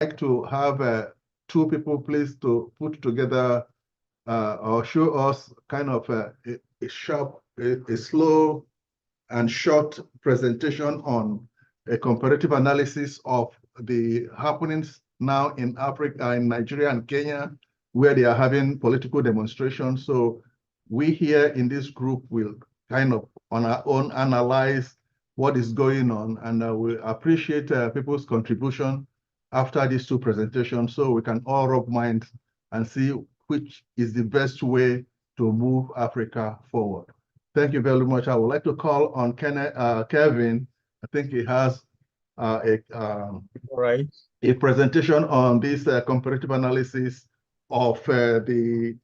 like to have two people please to put together or show us kind of a slow and short presentation on a comparative analysis of the happenings now in Africa, in Nigeria and Kenya, where they are having political demonstrations. So we here in this group will kind of on our own analyze what is going on, and we appreciate people's contribution after these two presentations so we can all rub minds and see which is the best way to move Africa forward. Thank you very much. I would like to call on Kevin. I think he has All right. a presentation on this comparative analysis of the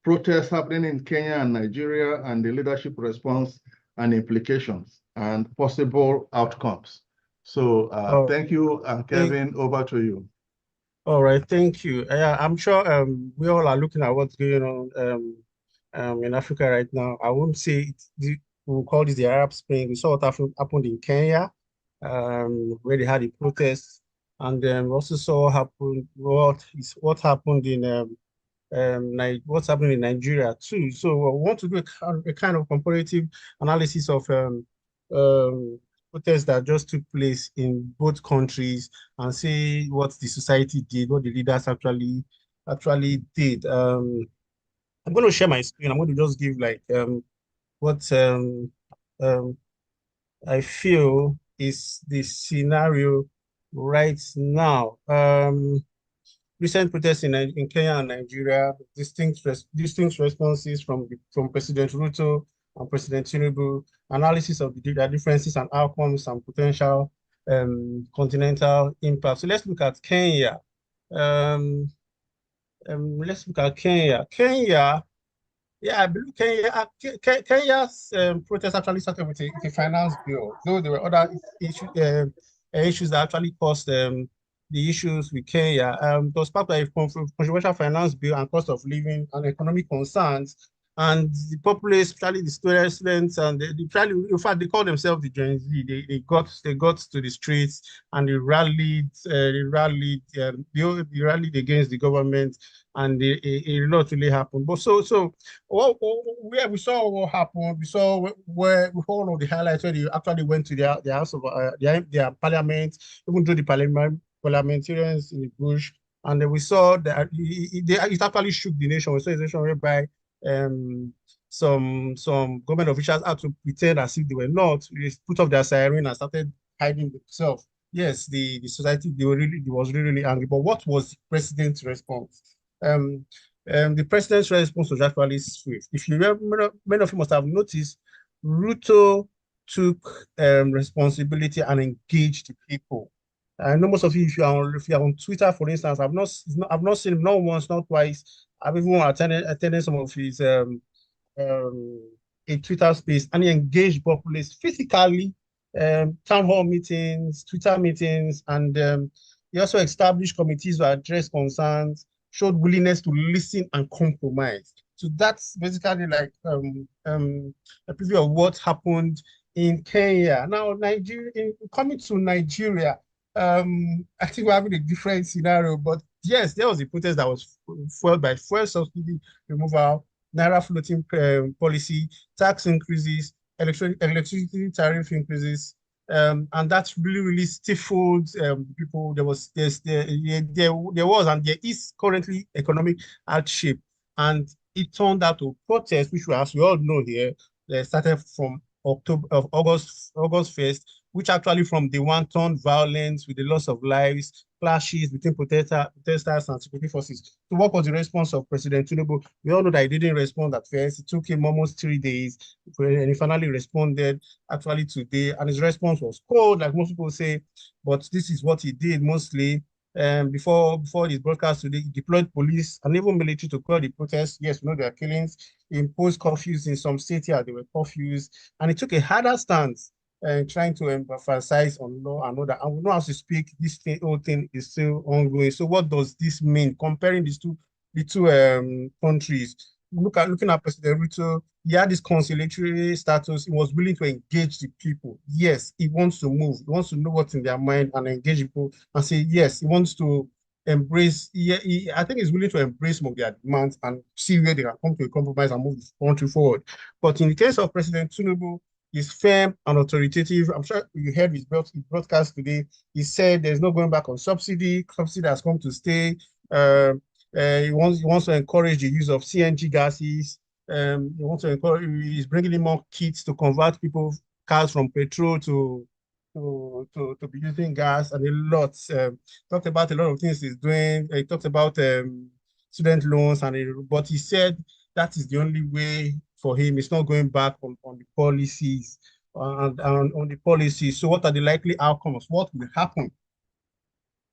protests happening in Kenya and Nigeria and the leadership response and implications and possible outcomes. So thank you, and Kevin, over to you. All right, thank you. Yeah, I'm sure we all are looking at what's going on in Africa right now. I won't say we'll call this the Arab Spring. We saw what happened in Kenya, where they had the protests, and then we also saw what happened in what's happening in Nigeria too. So I want to do a kind of comparative analysis of protests that just took place in both countries and see what the society did, what the leaders actually did. I'm going to share my screen. I'm going to just give like what um, I feel is the scenario right now. Recent protests in Kenya and Nigeria, distinct responses from President Ruto and President Tinubu, analysis of the differences and outcomes and potential continental impact. So let's look at Kenya. Let's look at Kenya. Yeah, I believe Kenya's protest actually started with a finance bill, though there were other issues that actually caused the issues with Kenya. It was part of a controversial finance bill and cost of living and economic concerns. And the populace, especially the students, and in fact, they call themselves the Gen Z. They got to the streets and they rallied against the government, and a lot really happened. But we saw what happened. We saw where all of the highlights where they actually went to their house of their parliament, even though the parliamentarians in the bush, and then we saw that it actually shook the nation. We saw a situation whereby some government officials had to pretend as if they were not. They put off their siren and started hiding themselves. Yes, the society was really angry. But what was the president's response? The president's response was actually swift. If you remember, many of you must have noticed, Ruto took responsibility and engaged the people. I know most of you, if you are on Twitter, for instance, I've not seen him not once, not twice. I've even attended some of his a Twitter space, and he engaged populace physically, town hall meetings, Twitter meetings, and he also established committees to address concerns, showed willingness to listen and compromise. So that's basically like a preview of what happened in Kenya. Now, coming to Nigeria, I think we're having a different scenario, but yes, there was a protest that was fueled by fuel subsidy removal, naira floating policy, tax increases, electricity tariff increases, and that really stifled people. There was and there is currently economic hardship, and it turned out to protest, which, as we all know here, started from August 1st, which actually from the one turned violence with the loss of lives, clashes between protesters and security forces. So what was the response of President Tinubu? We all know that he didn't respond at first. It took him almost 3 days, and he finally responded actually today. And his response was cold, like most people say, but this is what he did mostly. Before his broadcast today, he deployed police and even military to quell the protests. Yes, we know there are killings. He imposed curfews in some states here. There were curfews, and he took a harder stance trying to emphasize on law and order. And we know, as we speak, whole thing is still ongoing. So what does this mean? Comparing the two countries, looking at President Ruto, he had this conciliatory status. He was willing to engage the people. Yes, he wants to move. He wants to know what's in their mind and engage people and say, yes, he wants to embrace, I think he's willing to embrace more of their demands and see where they can come to a compromise and move the country forward. But in the case of President Tinubu, he's firm and authoritative. I'm sure you heard his broadcast today. He said there's no going back on subsidy. Subsidy has come to stay. Um, he wants to encourage the use of CNG gases. He wants to encourage. He's bringing in more kits to convert people cars from petrol to be using gas and a lot. Talked about a lot of things he's doing. He talked about student loans but he said that is the only way for him. It's not going back on the policies and on the policies. So what are the likely outcomes? What will happen?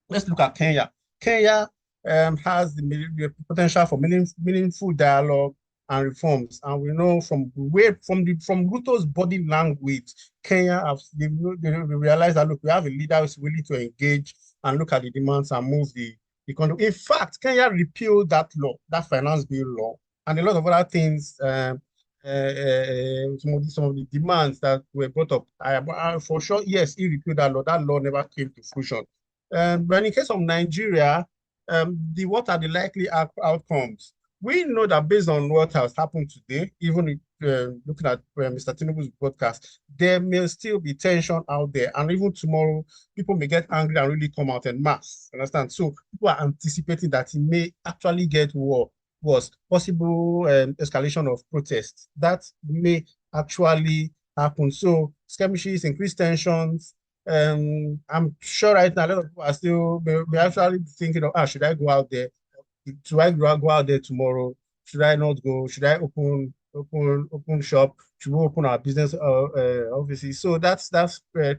Let's look at Kenya. Kenya has the potential for meaningful dialogue and reforms. And we know from Ruto's body language, Kenya they realized that look, we have a leader who's willing to engage and look at the demands and move the country. In fact, Kenya repealed that law, that finance bill law, and a lot of other things. Some of the demands that were brought up. For sure, yes, he repealed that law. That law never came to fruition. But in case of Nigeria, what are the likely outcomes? We know that based on what has happened today, even looking at Mr. Tinubu's broadcast, there may still be tension out there. And even tomorrow, people may get angry and really come out en masse. Understand? So people are anticipating that it may actually get worse, possible escalation of protests. That may actually happen. So skirmishes, increased tensions, I'm sure right now a lot of people are still may actually thinking of, should I go out there? Should I go out there tomorrow? Should I not go? Should I open shop? Should we open our business offices? So that's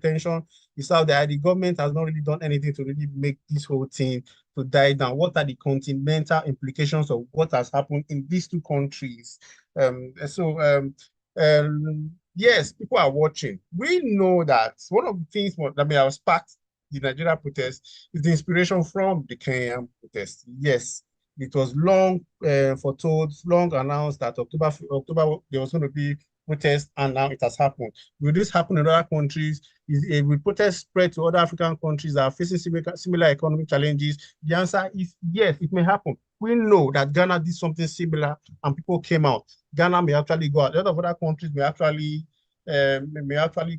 tension is out there. The government has not really done anything to really make this whole thing to die down. What are the continental implications of what has happened in these two countries? Yes, people are watching. We know that one of the things that may have sparked the Nigeria protest is the inspiration from the Kenyan protest. Yes, it was long foretold, long announced that October there was going to be protest, and now it has happened. Will this happen in other countries? Will protest spread to other African countries that are facing similar economic challenges? The answer is yes, it may happen. We know that Ghana did something similar and people came out. Ghana may actually go out. A lot of other countries may actually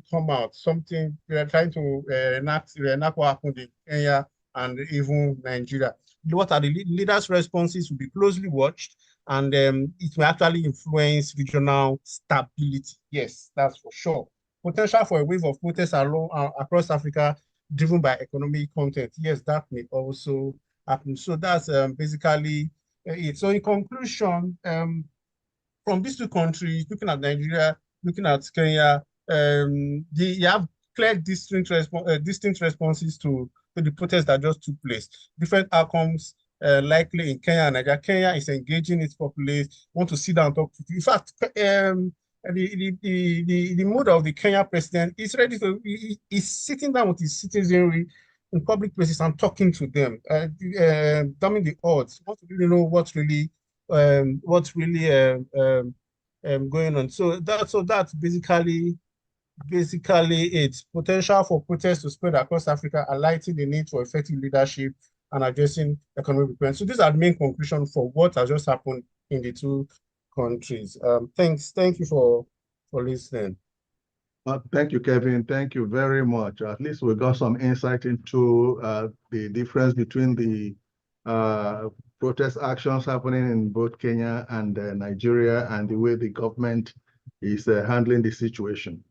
come out. Something we are trying to enact what happened in Kenya and even Nigeria. What are the leaders' responses will be closely watched, and it may actually influence regional stability. Yes, that's for sure. Potential for a wave of protests across Africa driven by economic content. Yes, that may also happen. So that's basically it. So in conclusion, from these two countries, looking at Nigeria, looking at Kenya, they have clear distinct responses to the protests that just took place. Different outcomes likely in Kenya and Nigeria. Kenya is engaging its populace, want to sit down and talk to you. In fact, the mood of the Kenya president is ready to, he's sitting down with his citizenry in public places and talking to them, dumbing the odds, want to really know what's really going on. So that's basically its potential for protests to spread across Africa, highlighting the need for effective leadership and addressing economic problems. So these are the main conclusions for what has just happened in the two countries. Thank you for listening. Thank you, Kevin. Thank you very much. At least we got some insight into the difference between the protest actions happening in both Kenya and Nigeria and the way the government is handling the situation.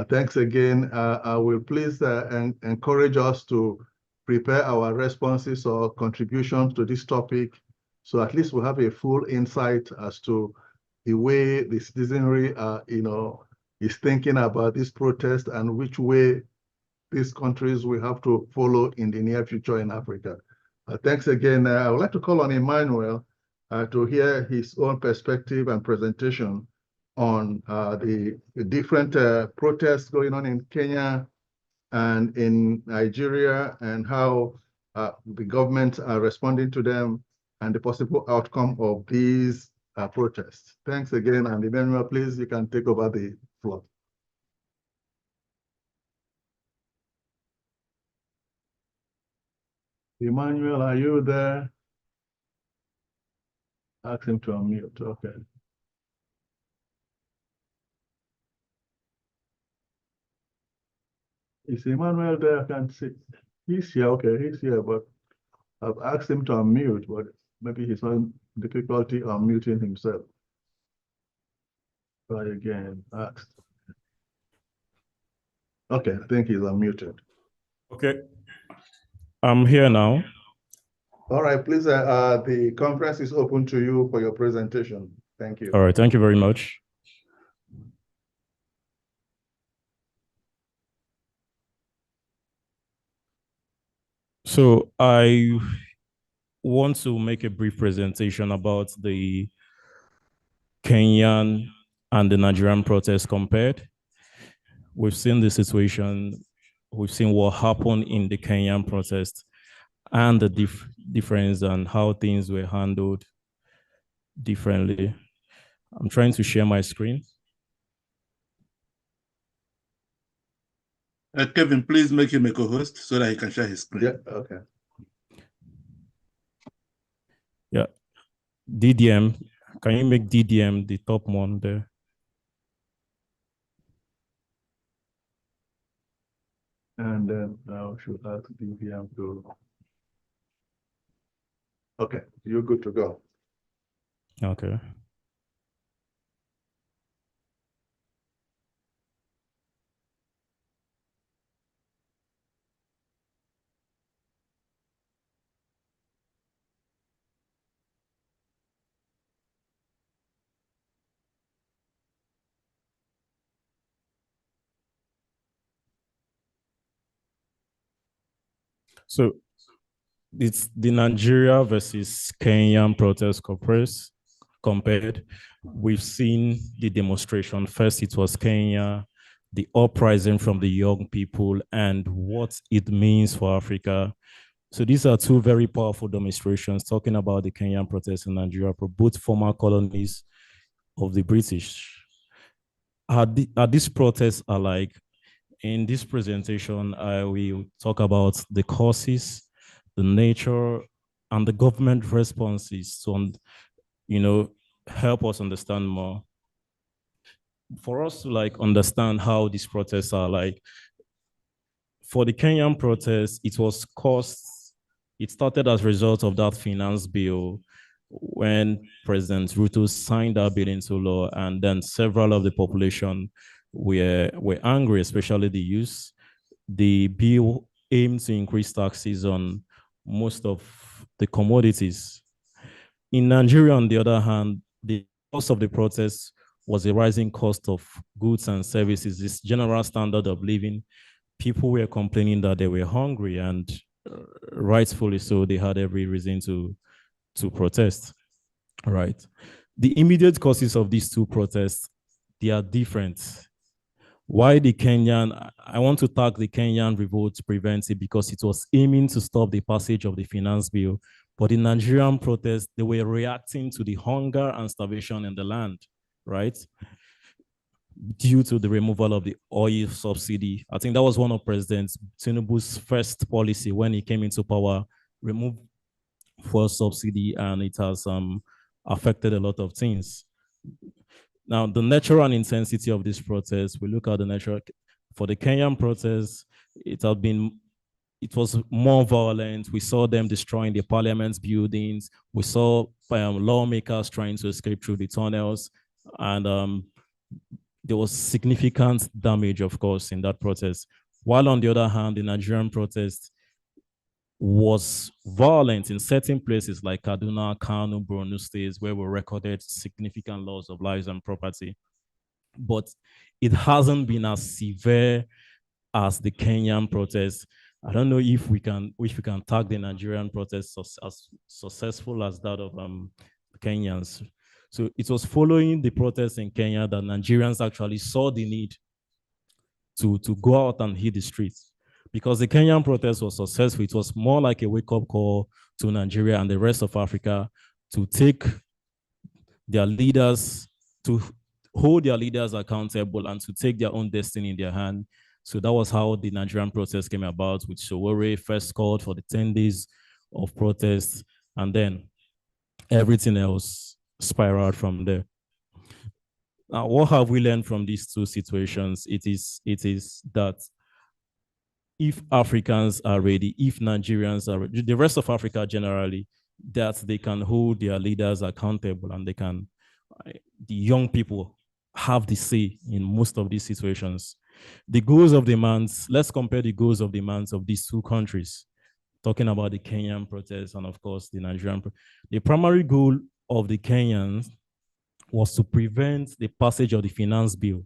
Thanks again. I will please encourage us to prepare our responses or contributions to this topic, so at least we have a full insight as to the way the citizenry, is thinking about this protest and which way these countries will have to follow in the near future in Africa. Thanks again. I would like to call on Emmanuel to hear his own perspective and presentation on the different protests going on in Kenya and in Nigeria, and how the governments are responding to them, and the possible outcome of these protest. Thanks again, and Emmanuel, please, you can take over the floor. Emmanuel, are you there? Ask him to unmute. Okay. Is Emmanuel there? I can't see. He's here. Okay, he's here, but I've asked him to unmute, but maybe he's having difficulty unmuting himself. Try again. Asked. Okay, I think he's unmuted. Okay. I'm here now. All right, please, the conference is open to you for your presentation. Thank you. All right, thank you very much. So I want to make a brief presentation about the Kenyan and the Nigerian protests compared. We've seen the situation, we've seen what happened in the Kenyan protest and the difference and how things were handled differently. I'm trying to share my screen. Kevin, please make him a co-host so that he can share his screen. Yeah, okay. Yeah, DDM, can you make DDM the top one there? And then I should ask DVM to. Okay, you're good to go. Okay. So it's the Nigeria versus Kenyan protest compared. We've seen the demonstration. First, it was Kenya, the uprising from the young people and what it means for Africa. So these are two very powerful demonstrations talking about the Kenyan protests in Nigeria, both former colonies of the British. These protests are like, in this presentation, I will talk about the causes, the nature, and the government responses to, help us understand more. For us to understand how these protests are like, for the Kenyan protests, it started as a result of that finance bill when President Ruto signed that bill into law, and then several of the population were angry, especially the youth. The bill aimed to increase taxes on most of the commodities. In Nigeria, on the other hand, the cause of the protests was a rising cost of goods and services, this general standard of living. People were complaining that they were hungry, and rightfully so, they had every reason to protest, right? The immediate causes of these two protests, they are different. Why the Kenyan? I want to tag the Kenyan revolt preventive because it was aiming to stop the passage of the finance bill. But in Nigerian protests, they were reacting to the hunger and starvation in the land, right? Due to the removal of the oil subsidy. I think that was one of President Tinubu's first policy when he came into power, remove fuel subsidy, and it has affected a lot of things. Now, the nature and intensity of this protest, we look at the nature. For the Kenyan protests, it was more violent. We saw them destroying the parliament buildings. We saw lawmakers trying to escape through the tunnels. And there was significant damage, of course, in that protest. While on the other hand, the Nigerian protest was violent in certain places like Kaduna, Kano, Borno states, where we recorded significant loss of lives and property. But it hasn't been as severe as the Kenyan protests. I don't know if we can tag the Nigerian protests as successful as that of Kenyans. So it was following the protests in Kenya that Nigerians actually saw the need to go out and hit the streets. Because the Kenyan protest was successful, it was more like a wake-up call to Nigeria and the rest of Africa to take their leaders, to hold their leaders accountable and to take their own destiny in their hand. So that was how the Nigerian protest came about, with Sowore first called for the 10 days of protest, and then everything else spiraled from there. Now, what have we learned from these two situations? It is that if Africans are ready, if Nigerians are ready, the rest of Africa generally, that they can hold their leaders accountable, and they can, the young people have the say in most of these situations. The goals of demands, let's compare the goals of demands of these two countries, talking about the Kenyan protests and of course the Nigerian. The primary goal of the Kenyans was to prevent the passage of the finance bill,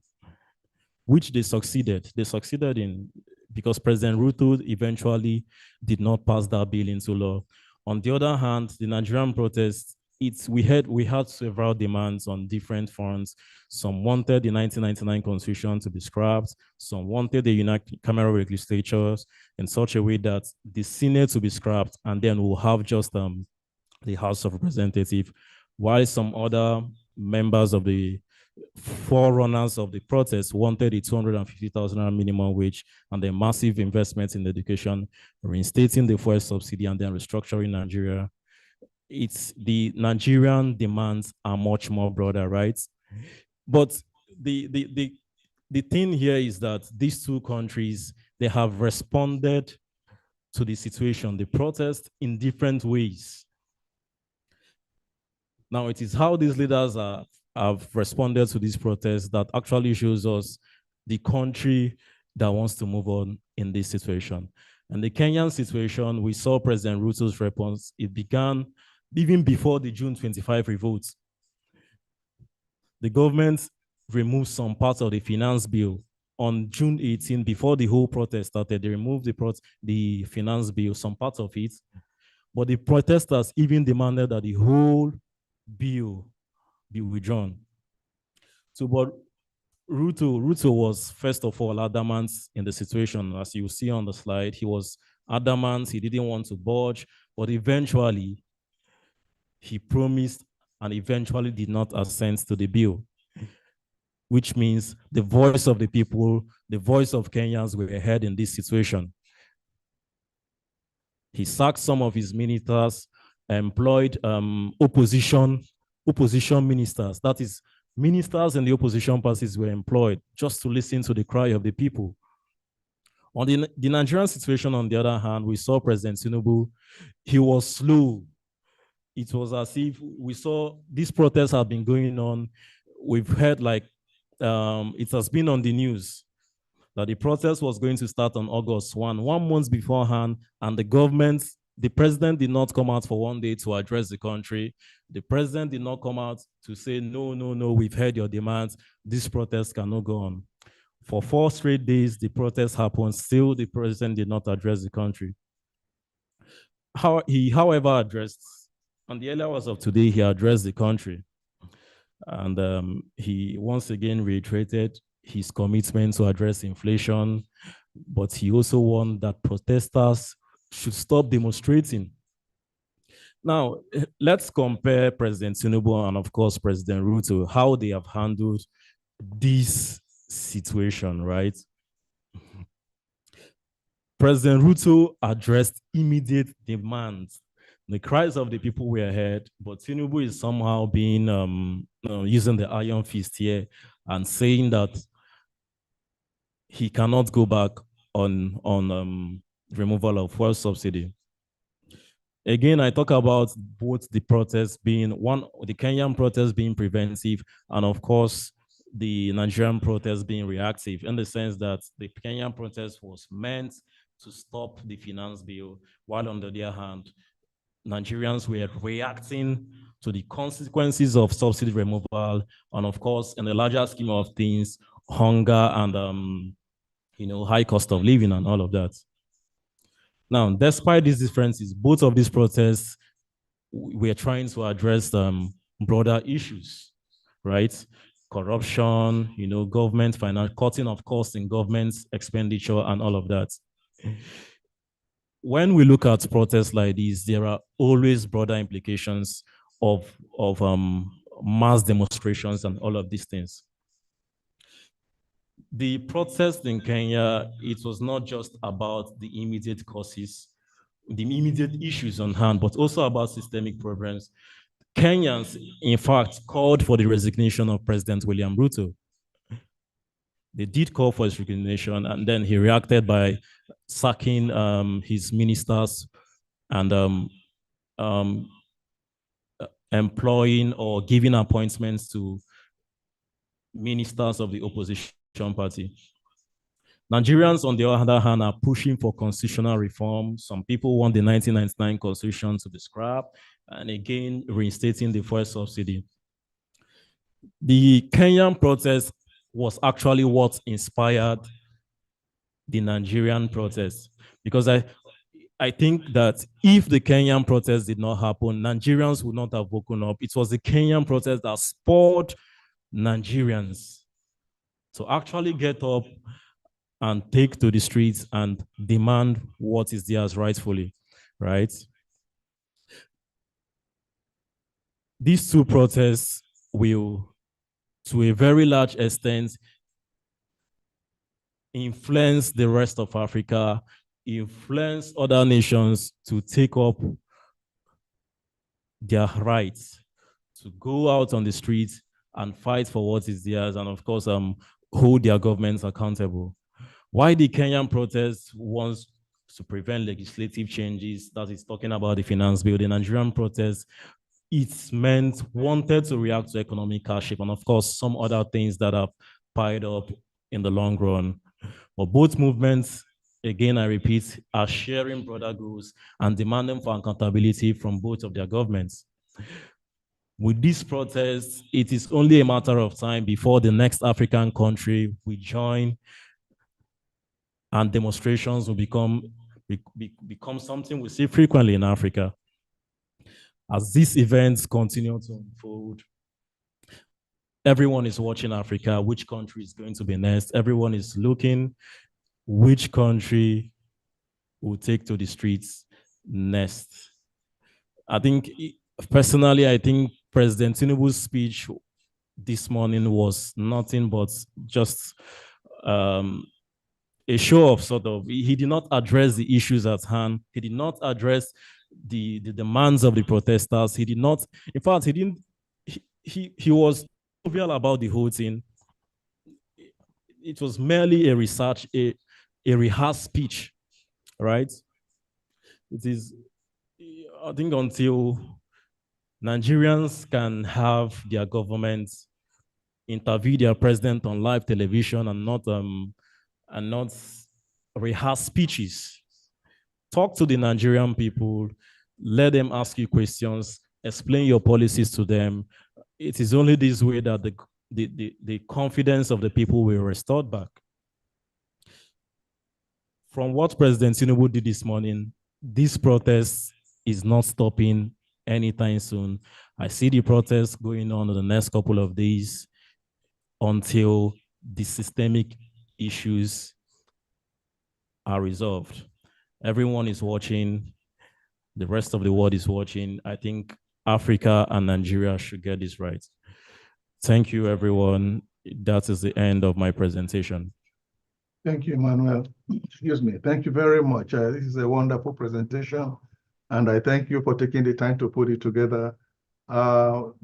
which they succeeded. They succeeded in, because President Ruto eventually did not pass that bill into law. On the other hand, the Nigerian protests, we had several demands on different fronts. Some wanted the 1999 constitution to be scrapped. Some wanted the unicameral legislatures in such a way that the Senate to be scrapped, and then we'll have just the House of Representatives, while some other members of the forerunners of the protest wanted a 250,000 minimum wage and the massive investments in education, reinstating the fuel subsidy, and then restructuring Nigeria. It's the Nigerian demands are much more broader, right? But the thing here is that these two countries, they have responded to the situation, the protest, in different ways. Now, it is how these leaders have responded to these protests that actually shows us the country that wants to move on in this situation. And the Kenyan situation, we saw President Ruto's response. It began even before the June 25 revolt. The government removed some parts of the finance bill on June 18, before the whole protest started. They removed the finance bill, some parts of it. But the protesters even demanded that the whole bill be withdrawn. So, but Ruto was first of all adamant in the situation, as you see on the slide. He was adamant, he didn't want to budge, but eventually he promised and eventually did not assent to the bill, which means the voice of the people, the voice of Kenyans were heard in this situation. He sacked some of his ministers, employed opposition ministers. That is, ministers in the opposition parties were employed just to listen to the cry of the people. On the Nigerian situation, on the other hand, we saw President Tinubu. He was slow. It was as if we saw these protests have been going on. We've heard it has been on the news that the protest was going to start on August 1 month beforehand, and the president did not come out for one day to address the country. The president did not come out to say, no, we've heard your demands. This protest cannot go on. For 4 straight days, the protest happened. Still, the president did not address the country. However, addressed, on the earlier hours of today, he addressed the country. And he once again reiterated his commitment to address inflation, but he also warned that protesters should stop demonstrating. Now, let's compare President Tinubu and, of course, President Ruto, how they have handled this situation, right? President Ruto addressed immediate demands. The cries of the people were heard, but Tinubu is somehow being using the iron fist here and saying that he cannot go back on removal of fuel subsidy. Again, I talk about both the protests being the Kenyan protests being preventive, and of course, the Nigerian protest being reactive, in the sense that the Kenyan protest was meant to stop the finance bill, while on the other hand, Nigerians were reacting to the consequences of subsidy removal, and of course, in the larger scheme of things, hunger and high cost of living and all of that. Now, despite these differences, both of these protests, we are trying to address broader issues, right? Corruption, government finance, cutting of costs in government expenditure and all of that. When we look at protests like these, there are always broader implications of mass demonstrations and all of these things. The protest in Kenya, it was not just about the immediate causes, the immediate issues on hand, but also about systemic problems. Kenyans, in fact, called for the resignation of President William Ruto. They did call for his resignation, and then he reacted by sacking his ministers and employing or giving appointments to ministers of the opposition party. Nigerians, on the other hand, are pushing for constitutional reform. Some people want the 1999 constitution to be scrapped, and again, reinstating the fuel subsidy. The Kenyan protest was actually what inspired the Nigerian protest, because I think that if the Kenyan protest did not happen, Nigerians would not have woken up. It was the Kenyan protest that spurred Nigerians to actually get up and take to the streets and demand what is theirs rightfully, right? These two protests will, to a very large extent, influence the rest of Africa, influence other nations to take up their rights, to go out on the streets and fight for what is theirs, and of course, hold their governments accountable. Why the Kenyan protest wants to prevent legislative changes, that is talking about the finance bill, the Nigerian protest, it's wanted to react to economic hardship, and of course, some other things that have piled up in the long run. But both movements, again, I repeat, are sharing broader goals and demanding for accountability from both of their governments. With this protest, it is only a matter of time before the next African country will join, and demonstrations will become something we see frequently in Africa. As these events continue to unfold, everyone is watching Africa, which country is going to be next. Everyone is looking which country will take to the streets next. I think, personally, I think President Tinubu's speech this morning was nothing but just a show of sort of, he did not address the issues at hand. He did not address the demands of the protesters. He did not, in fact, he didn't, he was jovial about the whole thing. It was merely a rehearsed speech, right? It is, I think, until Nigerians can have their government interview their president on live television and not rehearse speeches. Talk to the Nigerian people, let them ask you questions, explain your policies to them. It is only this way that the confidence of the people will restore back. From what President Tinubu did this morning, this protest is not stopping anytime soon. I see the protests going on in the next couple of days until the systemic issues are resolved. Everyone is watching. The rest of the world is watching. I think Africa and Nigeria should get this right. Thank you, everyone. That is the end of my presentation. Thank you, Emmanuel. Excuse me. Thank you very much. This is a wonderful presentation, and I thank you for taking the time to put it together.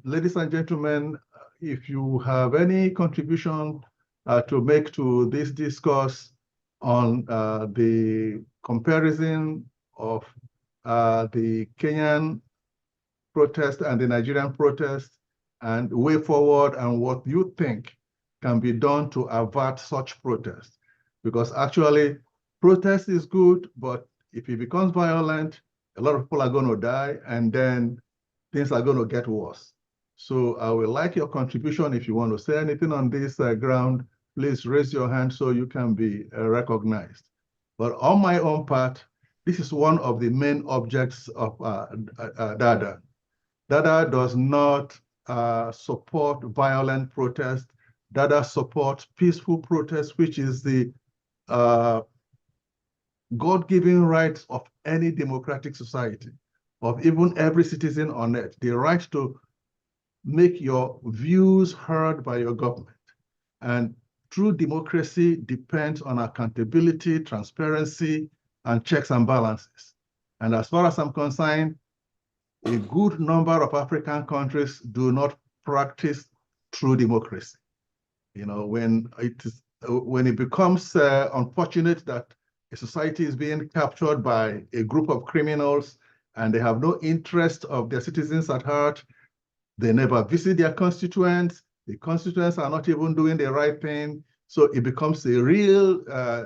Ladies and gentlemen, if you have any contribution to make to this discourse on the comparison of the Kenyan protest and the Nigerian protest, and way forward, and what you think can be done to avert such protests. Because actually, protest is good, but if it becomes violent, a lot of people are going to die, and then things are going to get worse. So I would like your contribution. If you want to say anything on this ground, please raise your hand so you can be recognized. But on my own part, this is one of the main objects of Dada. Dada does not support violent protest. Dada supports peaceful protest, which is the God-given rights of any democratic society, of even every citizen on earth, the right to make your views heard by your government. And true democracy depends on accountability, transparency, and checks and balances. And as far as I'm concerned, a good number of African countries do not practice true democracy. You know, when it becomes unfortunate that a society is being captured by a group of criminals and they have no interest of their citizens at heart, they never visit their constituents, the constituents are not even doing the right thing. So it becomes a real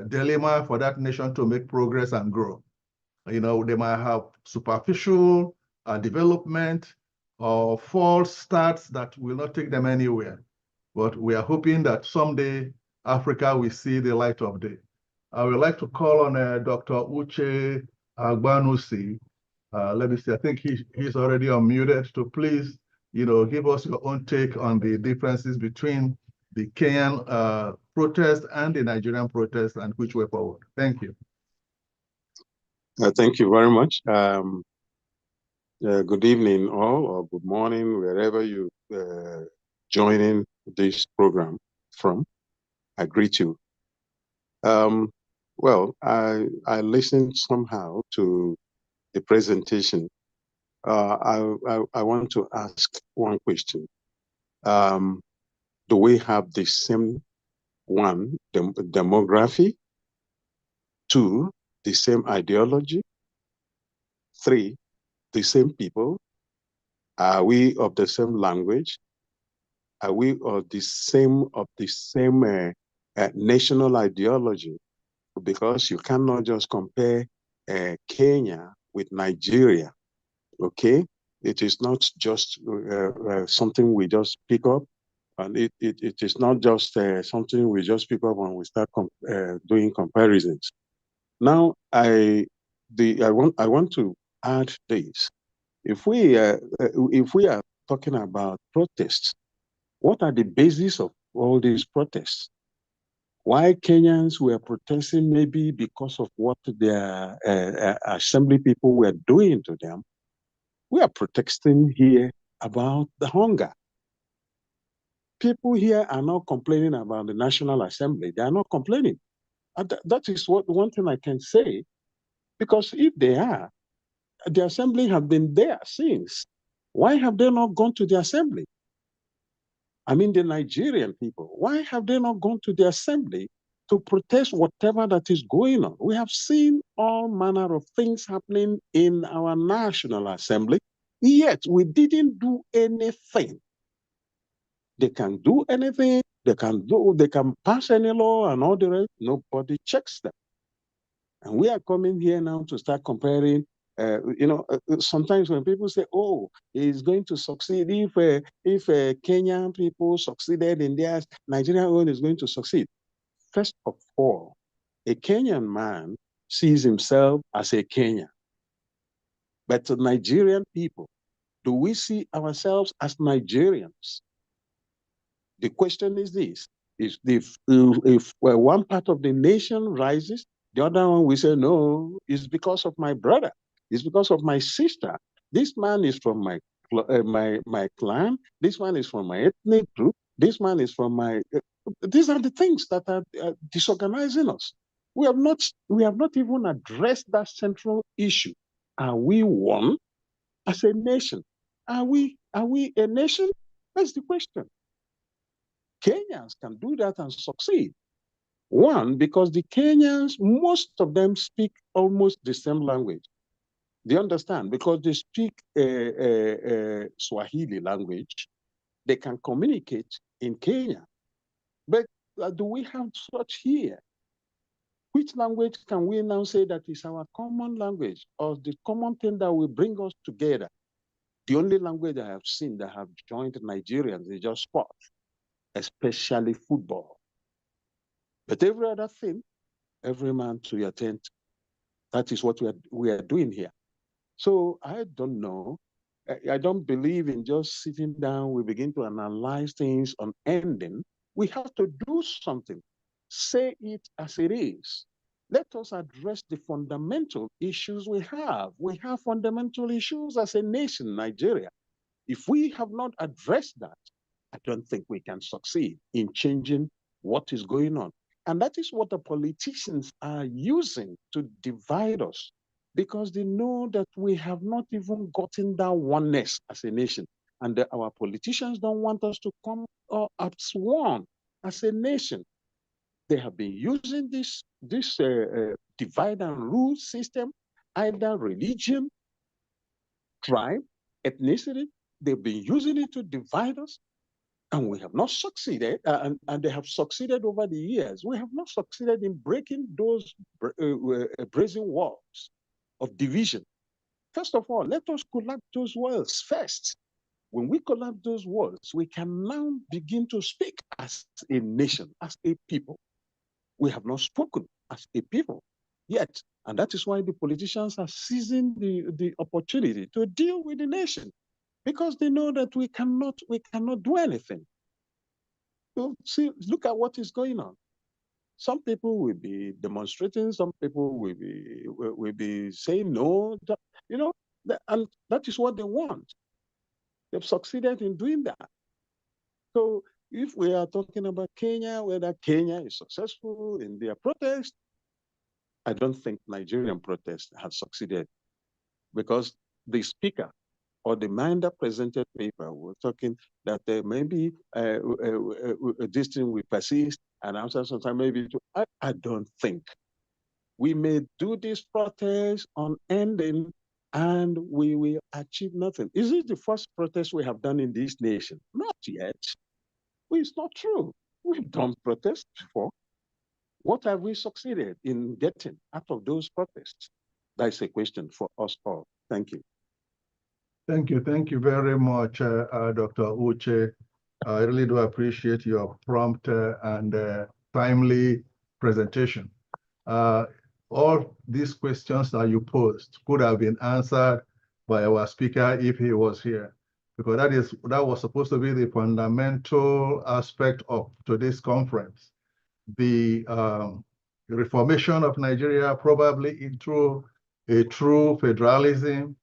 dilemma for that nation to make progress and grow. You know, they might have superficial development or false starts that will not take them anywhere. But we are hoping that someday Africa will see the light of day. I would like to call on Dr. Uche Agbanusi. Let me see, I think he's already unmuted, to please, you know, give us your own take on the differences between the Kenyan protest and the Nigerian protest and which way forward. Thank you. Thank you very much. Good evening, all, or good morning, wherever you joining this program from. I greet you. Well, I listened somehow to the presentation. I want to ask one question. Do we have the same one, demography? 2, the same ideology? 3, the same people? Are we of the same language? Are we of the same national ideology? Because you cannot just compare Kenya with Nigeria. Okay, it is not just something we just pick up, and it is not just something we just pick up when we start doing comparisons. Now, I want to add this. If we are talking about protests, what are the basis of all these protests? Why Kenyans were protesting? Maybe because of what their assembly people were doing to them. We are protesting here about the hunger. People here are not complaining about the National Assembly. They are not complaining. That is one thing I can say, because if they are, the assembly have been there since. Why have they not gone to the assembly? I mean, the Nigerian people, why have they not gone to the assembly to protest whatever that is going on? We have seen all manner of things happening in our National Assembly, yet we didn't do anything. They can do anything, they can pass any law and all the rest, nobody checks them. And we are coming here now to start comparing. Sometimes when people say, "Oh, he's going to succeed if Kenyan people succeeded in theirs, Nigerian own is going to succeed." First of all, a Kenyan man sees himself as a Kenyan. But the Nigerian people, do we see ourselves as Nigerians? The question is this: if one part of the nation rises, the other one will say, "No, it's because of my brother. It's because of my sister. This man is from my clan. This one is from my ethnic group. This man is from my." These are the things that are disorganizing us. We have not even addressed that central issue. Are we one as a nation? Are we a nation? That's the question. Kenyans can do that and succeed. One, because the Kenyans, most of them speak almost the same language. They understand because they speak Swahili language. They can communicate in Kenya. But do we have such here? Which language can we now say that is our common language or the common thing that will bring us together? The only language I have seen that have joined Nigerians is just sport, especially football. But every other thing, every man to your tent. That is what we are doing here. So I don't know. I don't believe in just sitting down. We begin to analyze things on ending. We have to do something. Say it as it is. Let us address the fundamental issues we have. We have fundamental issues as a nation, Nigeria. If we have not addressed that, I don't think we can succeed in changing what is going on. And that is what the politicians are using to divide us, because they know that we have not even gotten that oneness as a nation. And our politicians don't want us to come as one, as a nation. They have been using this divide and rule system, either religion, tribe, ethnicity. They've been using it to divide us, and we have not succeeded, and they have succeeded over the years. We have not succeeded in breaking those brazen walls of division. First of all, let us collapse those walls first. When we collapse those walls, we can now begin to speak as a nation, as a people. We have not spoken as a people yet. And that is why the politicians are seizing the opportunity to deal with the nation, because they know that we cannot do anything. So see, look at what is going on. Some people will be demonstrating, some people will be saying no, and that is what they want. They've succeeded in doing that. So if we are talking about Kenya, whether Kenya is successful in their protest, I don't think Nigerian protest has succeeded, because the speaker or the man that presented paper were talking that maybe this thing will persist, and after some time maybe I don't think. We may do this protest unending and we will achieve nothing. Is it the first protest we have done in this nation? Not yet. Well, it's not true. We've done protests before. What have we succeeded in getting out of those protests? That's a question for us all. Thank you. Thank you. Thank you very much, Dr. Uche. I really do appreciate your prompt and timely presentation. All these questions that you posed could have been answered by our speaker if he was here, because that was supposed to be the fundamental aspect of today's conference. The reformation of Nigeria, probably into a true federalism,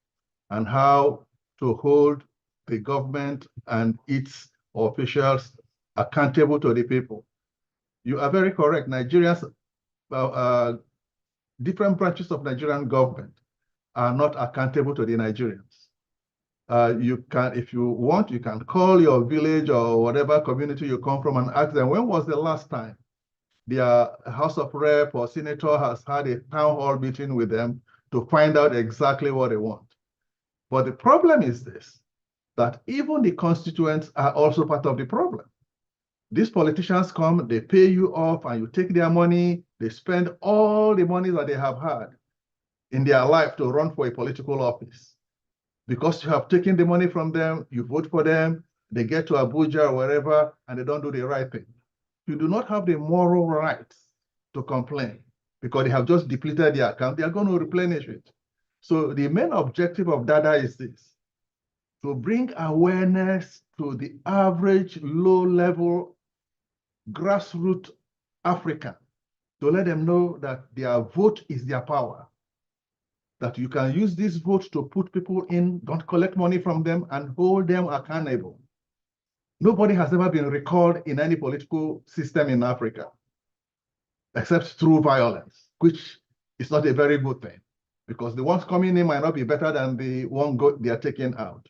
and how to hold the government and its officials accountable to the people. You are very correct. Nigeria's different branches of Nigerian government are not accountable to the Nigerians. You can, if you want, you can call your village or whatever community you come from and ask them, when was the last time their House of Rep or Senator has had a town hall meeting with them to find out exactly what they want? But the problem is this, that even the constituents are also part of the problem. These politicians come, they pay you off, and you take their money, they spend all the money that they have had in their life to run for a political office. Because you have taken the money from them, you vote for them, they get to Abuja or wherever, and they don't do the right thing. You do not have the moral right to complain, because they have just depleted their account. They are going to replenish it. So the main objective of DADA is this: to bring awareness to the average low-level grassroots African, to let them know that their vote is their power, that you can use this vote to put people in, don't collect money from them, and hold them accountable. Nobody has ever been recalled in any political system in Africa, except through violence, which is not a very good thing, because the ones coming in might not be better than the one they are taking out.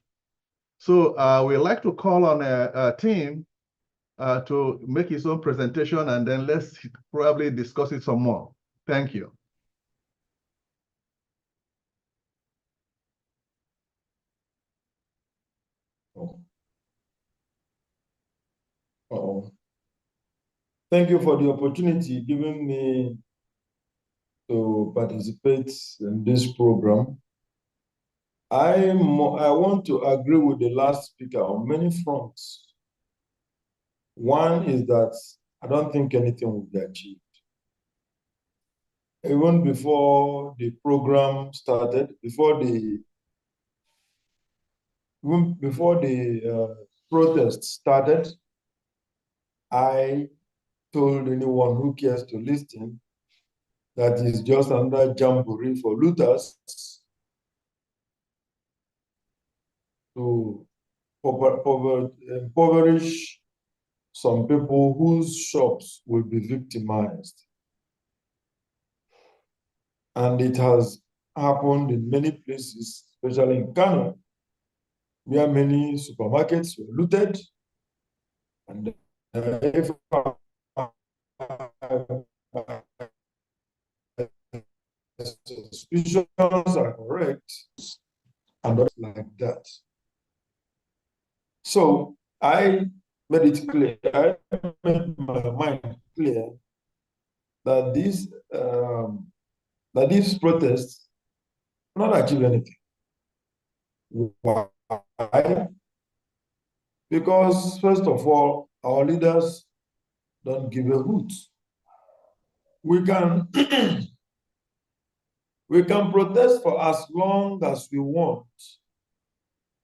So we'd like to call on a team to make his own presentation, and then let's probably discuss it some more. Thank you. Thank you for the opportunity given me to participate in this program. I want to agree with the last speaker on many fronts. One is that I don't think anything will be achieved. Even before the program started, before the protest started, I told anyone who cares to listen that is just another jamboree for looters to impoverish some people whose shops will be victimized. And it has happened in many places, especially in Kano, where many supermarkets were looted. And if suspicions are correct, and like that. So I made it clear, I made my mind clear that these protests not achieve anything. Why? Because first of all, our leaders don't give a hoot. We can we can protest for as long as we want,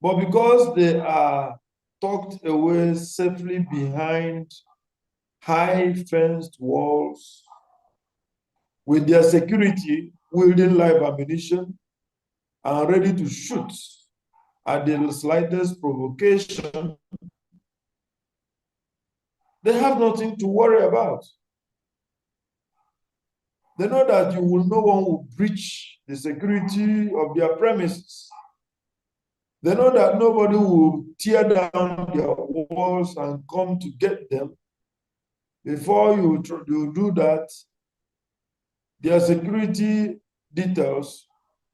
but because they are tucked away safely behind high fenced walls with their security wielding live ammunition and ready to shoot at the slightest provocation, they have nothing to worry about. They know that no one will breach the security of their premises. They know that nobody will tear down their walls and come to get them. Before you do that, their security details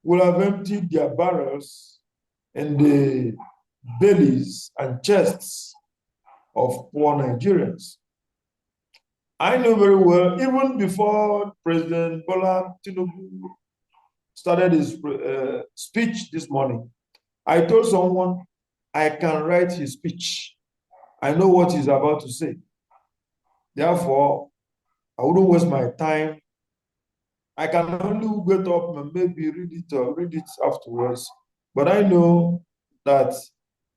will have emptied their barrels in the bellies and chests of poor Nigerians. I know very well, even before President Bola Tinubu started his speech this morning, I told someone I can write his speech. I know what he's about to say. Therefore, I wouldn't waste my time. I can only get up and maybe read it afterwards. But I know that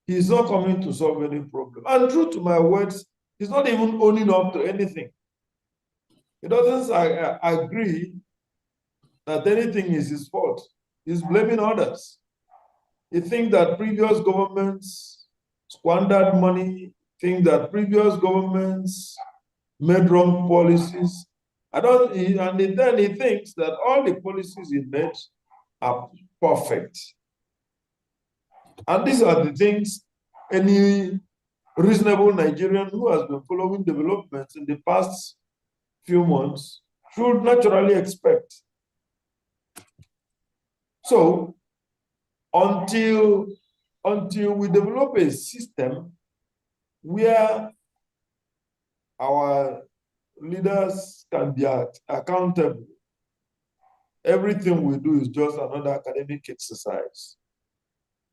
he's not coming to solve any problem. And true to my words, he's not even owning up to anything. He doesn't agree that anything is his fault. He's blaming others. He thinks that previous governments squandered money, think that previous governments made wrong policies. And then he thinks that all the policies he made are perfect. And these are the things any reasonable Nigerian who has been following developments in the past few months should naturally expect. So until we develop a system where our leaders can be accountable, everything we do is just another academic exercise.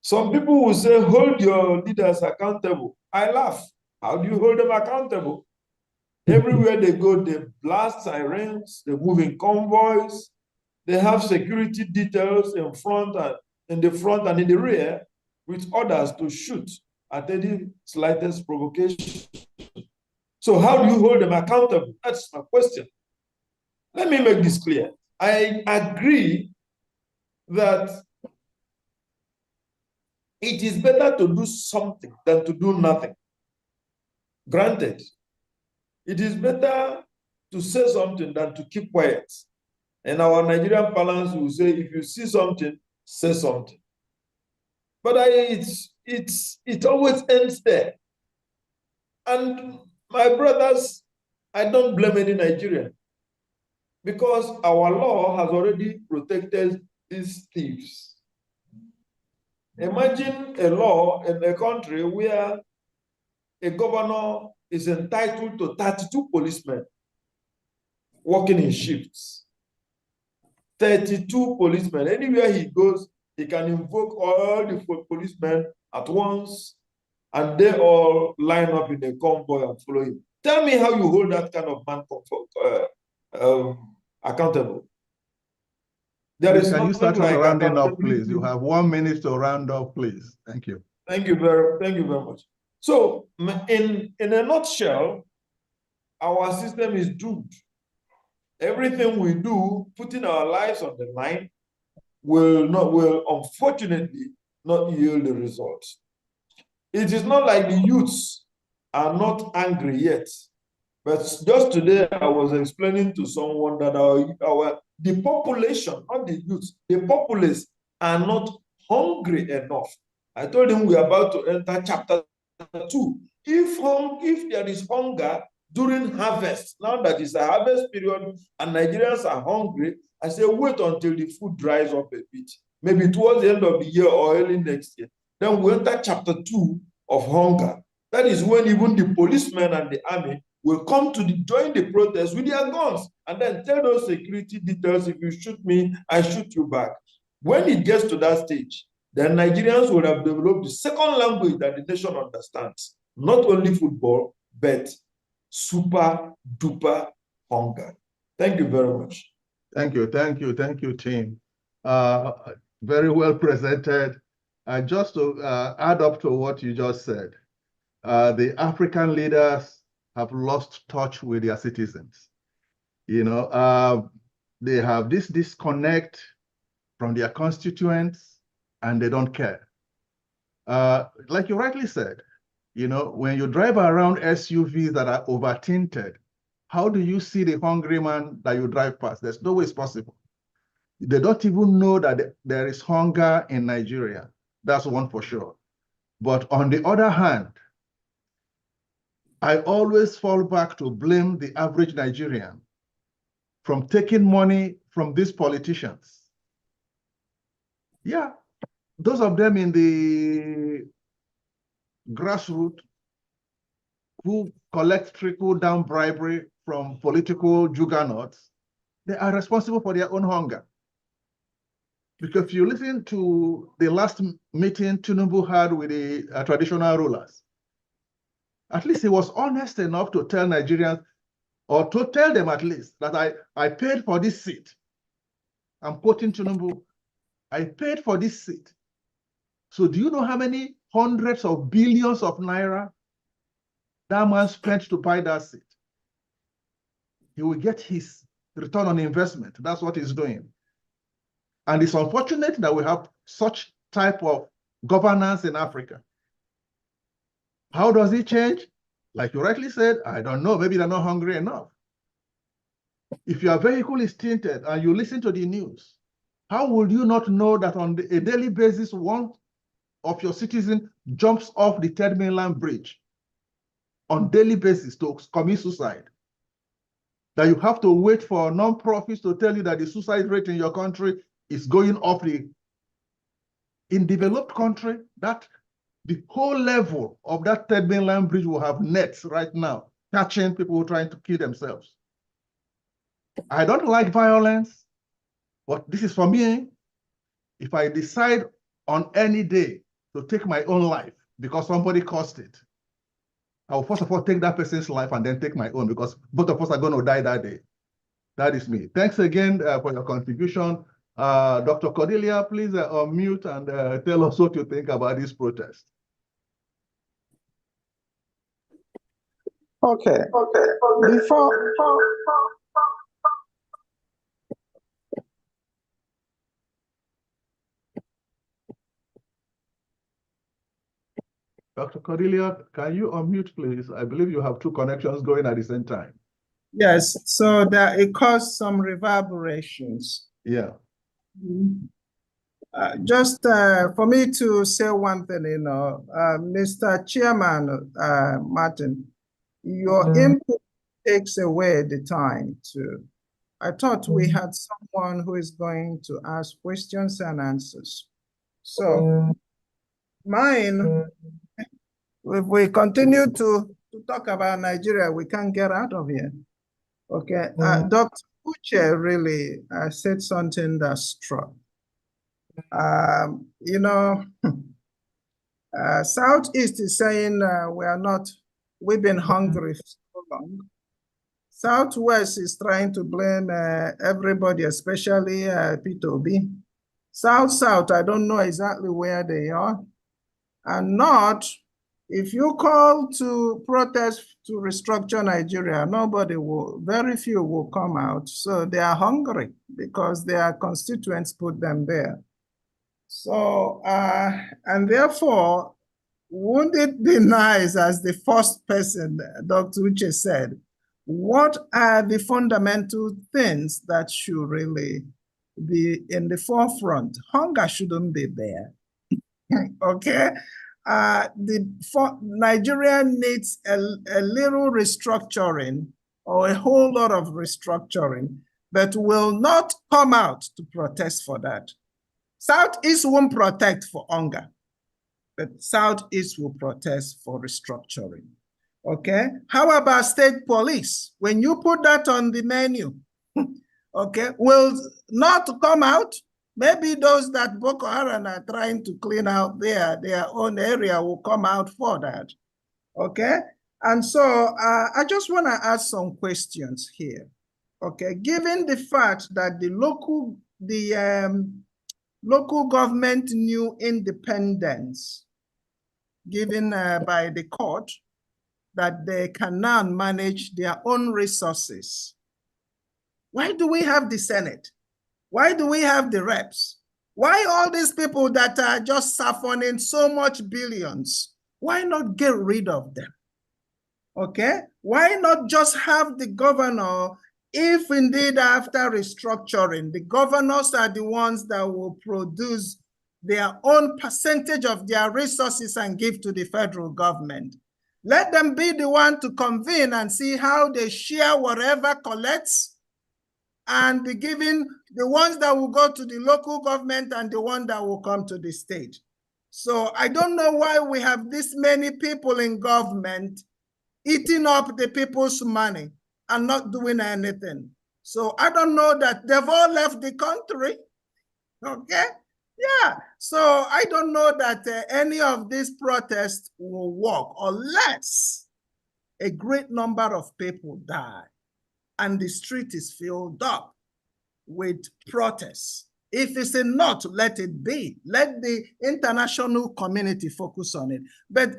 Some people will say, hold your leaders accountable. I laugh. How do you hold them accountable? Everywhere they go, they blast sirens, they move in convoys, they have security details in front and in the rear with orders to shoot at any slightest provocation. So how do you hold them accountable? That's my question. Let me make this clear. I agree that it is better to do something than to do nothing. Granted, it is better to say something than to keep quiet. And our Nigerian parlance will say, if you see something, say something. But it always ends there. And my brothers, I don't blame any Nigerian because our law has already protected these thieves. Imagine a law in a country where a governor is entitled to 32 policemen working in shifts. 32 policemen. Anywhere he goes, he can invoke all the policemen at once, and they all line up in a convoy and follow him. Tell me how you hold that kind of man accountable. Can you start rounding up, please? You have 1 minute to round up, please. Thank you. Thank you very much. So, in a nutshell, our system is doomed. Everything we do, putting our lives on the line, will unfortunately not yield the results. It is not like the youths are not angry yet. But just today, I was explaining to someone that the population, not the youth, the populace are not hungry enough. I told him we're about to enter chapter 2. If there is hunger during harvest, now that is a harvest period and Nigerians are hungry, I say wait until the food dries up a bit, maybe towards the end of the year or early next year. Then we enter chapter 2 of hunger. That is when even the policemen and the army will come to join the protest with their guns and then tell those security details, if you shoot me, I shoot you back. When it gets to that stage, then Nigerians will have developed the second language that the nation understands. Not only football, but super duper hunger. Thank you very much. Thank you, team. Very well presented. Just to add up to what you just said, the African leaders have lost touch with their citizens. You know, they have this disconnect from their constituents and they don't care. Like you rightly said, you know, when you drive around SUVs that are over-tinted, how do you see the hungry man that you drive past? There's no way it's possible. They don't even know that there is hunger in Nigeria. That's one for sure. But on the other hand, I always fall back to blame the average Nigerian from taking money from these politicians. Yeah, those of them in the grassroots who collect trickle-down bribery from political juggernauts, they are responsible for their own hunger. Because if you listen to the last meeting Tinubu had with the traditional rulers, at least he was honest enough to tell Nigerians, or to tell them at least, that I paid for this seat. I'm quoting Tinubu, I paid for this seat. So do you know how many hundreds of billions of naira that man spent to buy that seat? He will get his return on investment. That's what he's doing. And it's unfortunate that we have such type of governance in Africa. How does it change? Like you rightly said, I don't know, maybe they're not hungry enough. If your vehicle is tinted and you listen to the news, how would you not know that on a daily basis, one of your citizens jumps off the Third Mainland Bridge on daily basis to commit suicide? That you have to wait for non-profits to tell you that the suicide rate in your country is going up. In developed country, that the whole level of that Third Mainland Bridge will have nets right now, catching people who are trying to kill themselves. I don't like violence, but this is for me. If I decide on any day to take my own life because somebody caused it, I will first of all take that person's life and then take my own, because both of us are going to die that day. That is me. Thanks again for your contribution. Dr. Cordelia, please unmute and tell us what you think about this protest. Okay. Before Dr. Cordelia, can you unmute, please? I believe you have two connections going at the same time. Yes, so that it caused some reverberations. Yeah. Just for me to say one thing, you know, Mr. Chairman Martin, your input takes away the time to. I thought we had someone who is going to ask questions and answers. So mine, if we continue to talk about Nigeria, we can't get out of here. Okay, Dr. Uche really said something that struck. You know, Southeast is saying we've been hungry for so long. Southwest is trying to blame everybody, especially P2B. South, I don't know exactly where they are. And North, if you call to protest to restructure Nigeria, very few will come out. So they are hungry because their constituents put them there. So, and therefore, wouldn't it be nice, as the first person, Dr. Uche said, what are the fundamental things that should really be in the forefront? Hunger shouldn't be there. Okay? Nigeria needs a little restructuring or a whole lot of restructuring, but will not come out to protest for that. Southeast won't protest for hunger, but Southeast will protest for restructuring. Okay? How about state police? When you put that on the menu, okay, will not come out. Maybe those that Boko Haram are trying to clean out their own area will come out for that. Okay? And so I just want to ask some questions here. Okay, given the fact that the local government new independence given by the court, that they can now manage their own resources. Why do we have the Senate? Why do we have the reps? Why all these people that are just siphoning so much billions? Why not get rid of them? Okay? Why not just have the governor, if indeed after restructuring, the governors are the ones that will produce their own percentage of their resources and give to the federal government. Let them be the one to convene and see how they share whatever collects and be given the ones that will go to the local government and the one that will come to the state. So I don't know why we have this many people in government eating up the people's money and not doing anything. So I don't know that they've all left the country. Okay? Yeah. So I don't know that any of these protests will work unless a great number of people die and the street is filled up with protests. If it's a not, let it be. Let the international community focus on it. But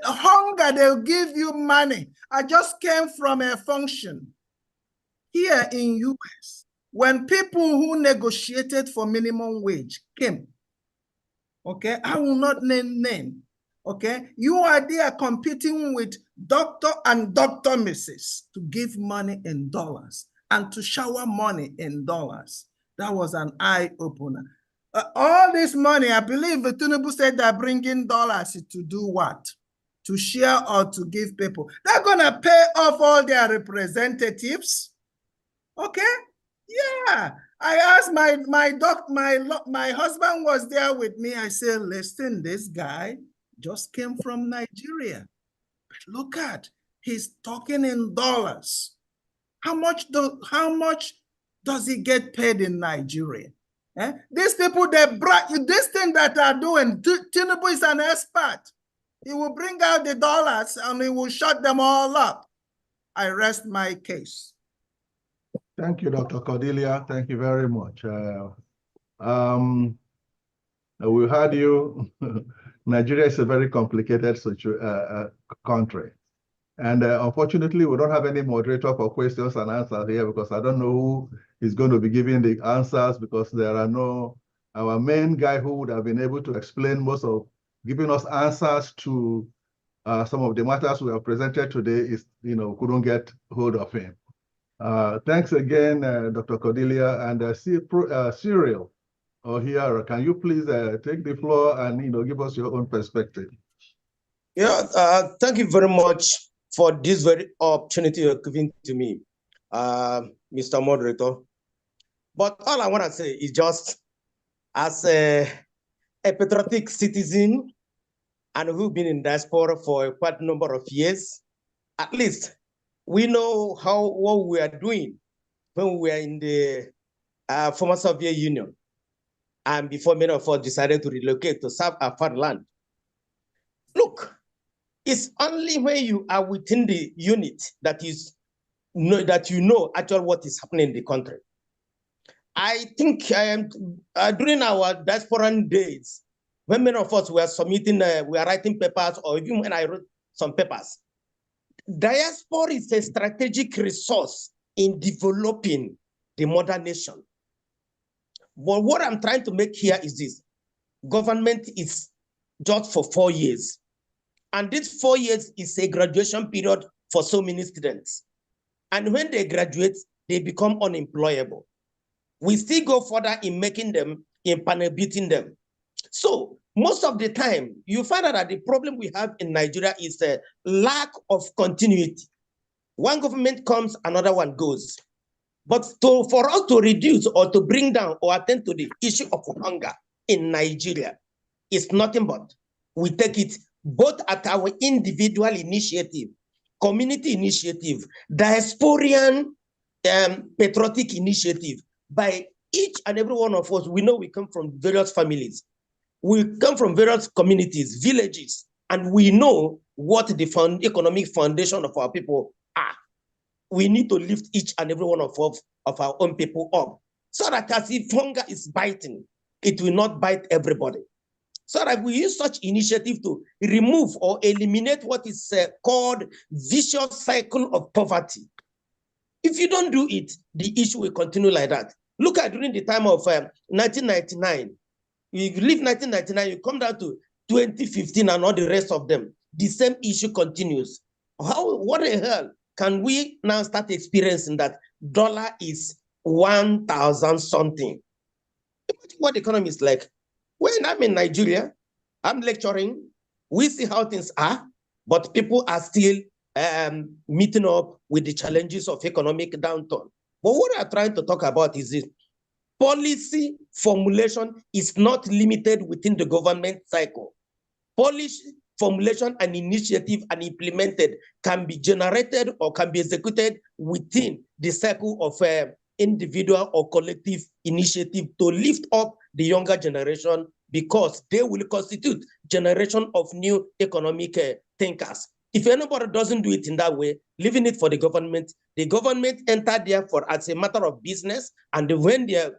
hunger, they'll give you money. I just came from a function here in US when people who negotiated for minimum wage came. Okay, I will not name name. Okay, you are there competing with Dr. and Dr. Mrs. to give money in dollars and to shower money in dollars. That was an eye-opener. All this money, I believe Tinubu said they're bringing dollars to do what? To share or to give people. They're going to pay off all their representatives. Okay? Yeah. I asked my husband was there with me. I said, listen, this guy just came from Nigeria. But look at, he's talking in dollars. How much does he get paid in Nigeria? Eh? These people, this thing that are doing, Tinubu is an expert. He will bring out the dollars and he will shut them all up. I rest my case. Thank you, Dr. Cordelia. Thank you very much. We heard you. Nigeria is a very complicated country. And unfortunately, we don't have any moderator for questions and answers here because I don't know who is going to be giving the answers because there are no, our main guy who would have been able to explain most of, giving us answers to some of the matters we have presented today is, couldn't get hold of him. Thanks again, Dr. Cordelia, and Cyril here. Can you please take the floor and give us your own perspective? Yeah, thank you very much for this very opportunity you're giving to me, Mr. Moderator. But all I want to say is just as a patriotic citizen and who've been in diaspora for quite a number of years, at least we know what we are doing when we were in the former Soviet Union and before many of us decided to relocate to serve our fatherland. Look, it's only when you are within the unit that you know actually what is happening in the country. I think during our diaspora days, when many of us were submitting, we are writing papers, or even when I wrote some papers, diaspora is a strategic resource in developing the modern nation. But what I'm trying to make here is this: government is just for 4 years. And this 4 years is a graduation period for so many students. And when they graduate, they become unemployable. We still go further in making them, in beating them. So most of the time, you find out that the problem we have in Nigeria is a lack of continuity. One government comes, another one goes. But for us to reduce or to bring down or attend to the issue of hunger in Nigeria, it's nothing but we take it both at our individual initiative, community initiative, diasporian patriotic initiative by each and every one of us. We know we come from various families. We come from various communities, villages, and we know what the economic foundation of our people are. We need to lift each and every one of our own people up so that as if hunger is biting, it will not bite everybody. So that we use such initiative to remove or eliminate what is called vicious cycle of poverty. If you don't do it, the issue will continue like that. Look at during the time of 1999. You leave 1999, you come down to 2015 and all the rest of them. The same issue continues. What the hell can we now start experiencing that dollar is 1,000 something? Imagine what the economy is like. When I'm in Nigeria, I'm lecturing, we see how things are, but people are still meeting up with the challenges of economic downturn. But what I'm trying to talk about is this. Policy formulation is not limited within the government cycle. Policy formulation and initiative and implemented can be generated or can be executed within the cycle of individual or collective initiative to lift up the younger generation, because they will constitute generation of new economic thinkers. If anybody doesn't do it in that way, leaving it for the government enter there for as a matter of business, and when they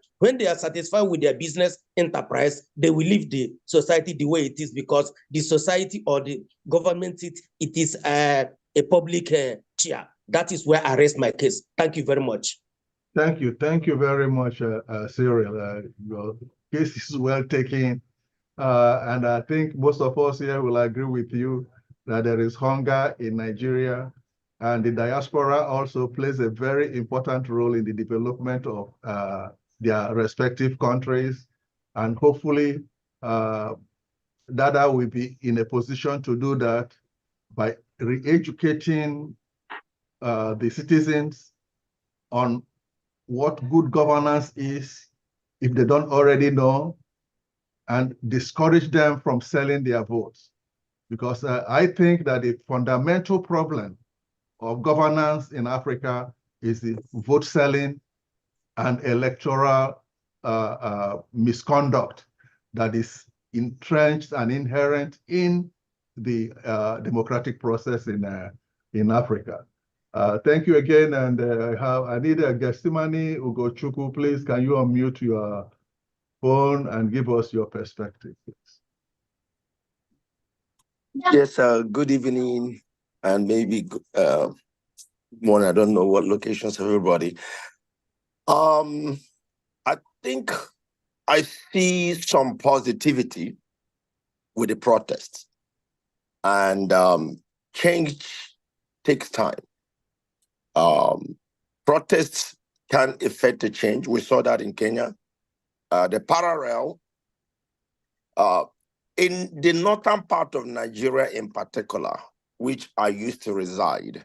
are satisfied with their business enterprise, they will leave the society the way it is, because the society or the government it is a public chair. That is where I rest my case. Thank you very much. Thank you very much, Cyril. Your case is well taken, and I think most of us here will agree with you that there is hunger in Nigeria, and the diaspora also plays a very important role in the development of their respective countries, and hopefully Dada will be in a position to do that by re-educating the citizens on what good governance is, if they don't already know, and discourage them from selling their votes. Because I think that the fundamental problem of governance in Africa is the vote selling and electoral misconduct that is entrenched and inherent in the democratic process in Africa. Thank you again, and I need a Gestimani Ugochukwu. Please, can you unmute your phone and give us your perspective, please? Yes, good evening, and maybe morning. I don't know what locations, everybody. I think I see some positivity with the protests, and change takes time. Protests can affect a change. We saw that in Kenya. The parallel in the northern part of Nigeria in particular, which I used to reside,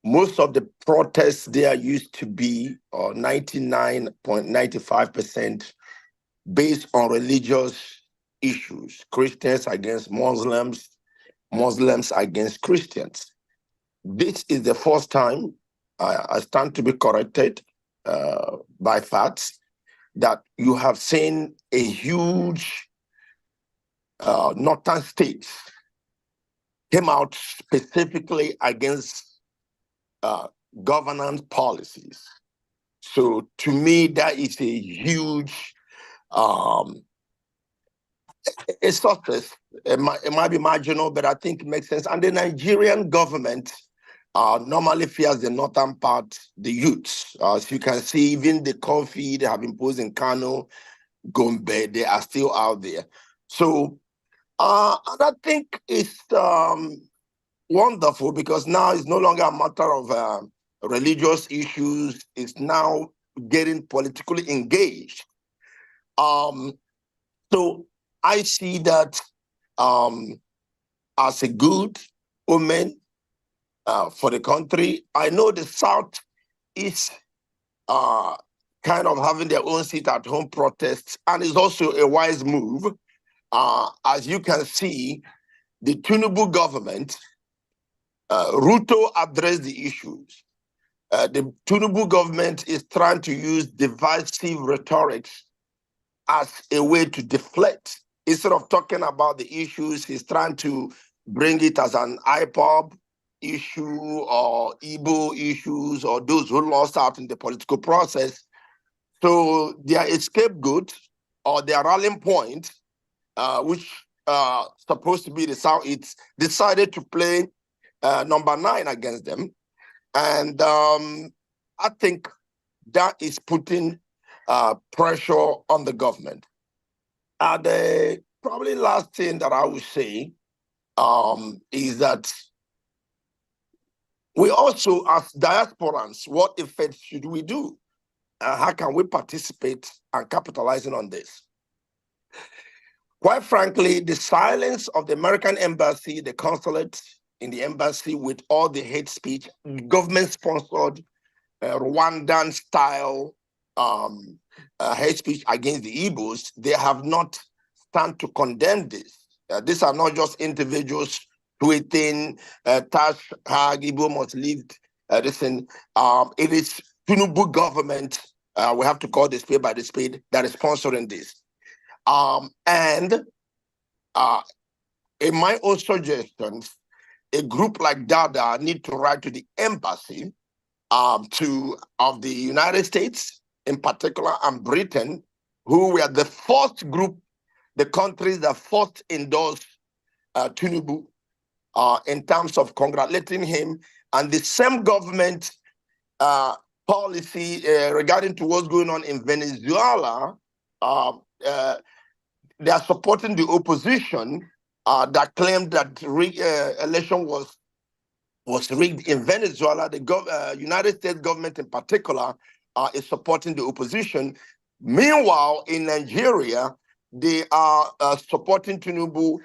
most of the protests there used to be 99.95% based on religious issues, Christians against Muslims, Muslims against Christians. This is the first time, I stand to be corrected by facts, that you have seen a huge northern states came out specifically against governance policies. So to me, that is a huge a success. It might be marginal, but I think it makes sense. And the Nigerian government normally fears the northern part, the youths. As you can see, even the coffee they have imposed in Kano, Gombe, they are still out there. So And I think it's wonderful because now it's no longer a matter of religious issues. It's now getting politically engaged. So I see that as a good omen for the country. I know the South is kind of having their own sit-at-home protests, and it's also a wise move. As you can see, the Tinubu government, Ruto addressed the issues. The Tinubu government is trying to use divisive rhetoric as a way to deflect. Instead of talking about the issues, he's trying to bring it as an IPOB issue or Igbo issues or those who lost out in the political process. So their scapegoat or their rallying point, which supposed to be the South, it's decided to play number 9 against them. And I think that is putting pressure on the government. The probably last thing that I would say is that we also, as diasporans, what effect should we do? How can we participate and capitalizing on this? Quite frankly, the silence of the American embassy, the consulate in the embassy with all the hate speech, government-sponsored Rwandan-style hate speech against the Igbos, they have not stand to condemn this. These are not just individuals tweeting, hashtag Igbo must leave. Listen, it is Tinubu government, we have to call the spade by the spade, that is sponsoring this. And in my own suggestions, a group like Dada need to write to the embassy of the United States in particular and Britain, who were the first group, the countries that first endorsed Tinubu in terms of congratulating him, and the same government policy regarding to what's going on in Venezuela. They are supporting the opposition that claimed that election was rigged in Venezuela. The United States government in particular is supporting the opposition. Meanwhile, in Nigeria, they are supporting Tinubu,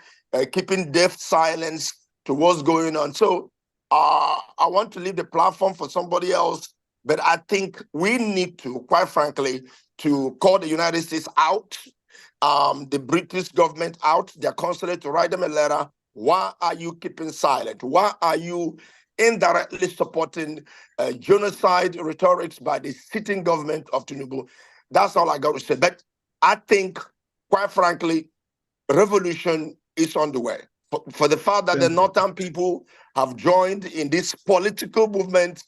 keeping deaf silence to what's going on. So I want to leave the platform for somebody else, but I think we need to, quite frankly, to call the United States out, the British government out, their consulate, to write them a letter. Why are you keeping silent? Why are you indirectly supporting genocide rhetorics by the sitting government of Tinubu? That's all I got to say. But I think, quite frankly, revolution is on the way. For the fact that the northern people have joined in this political movement,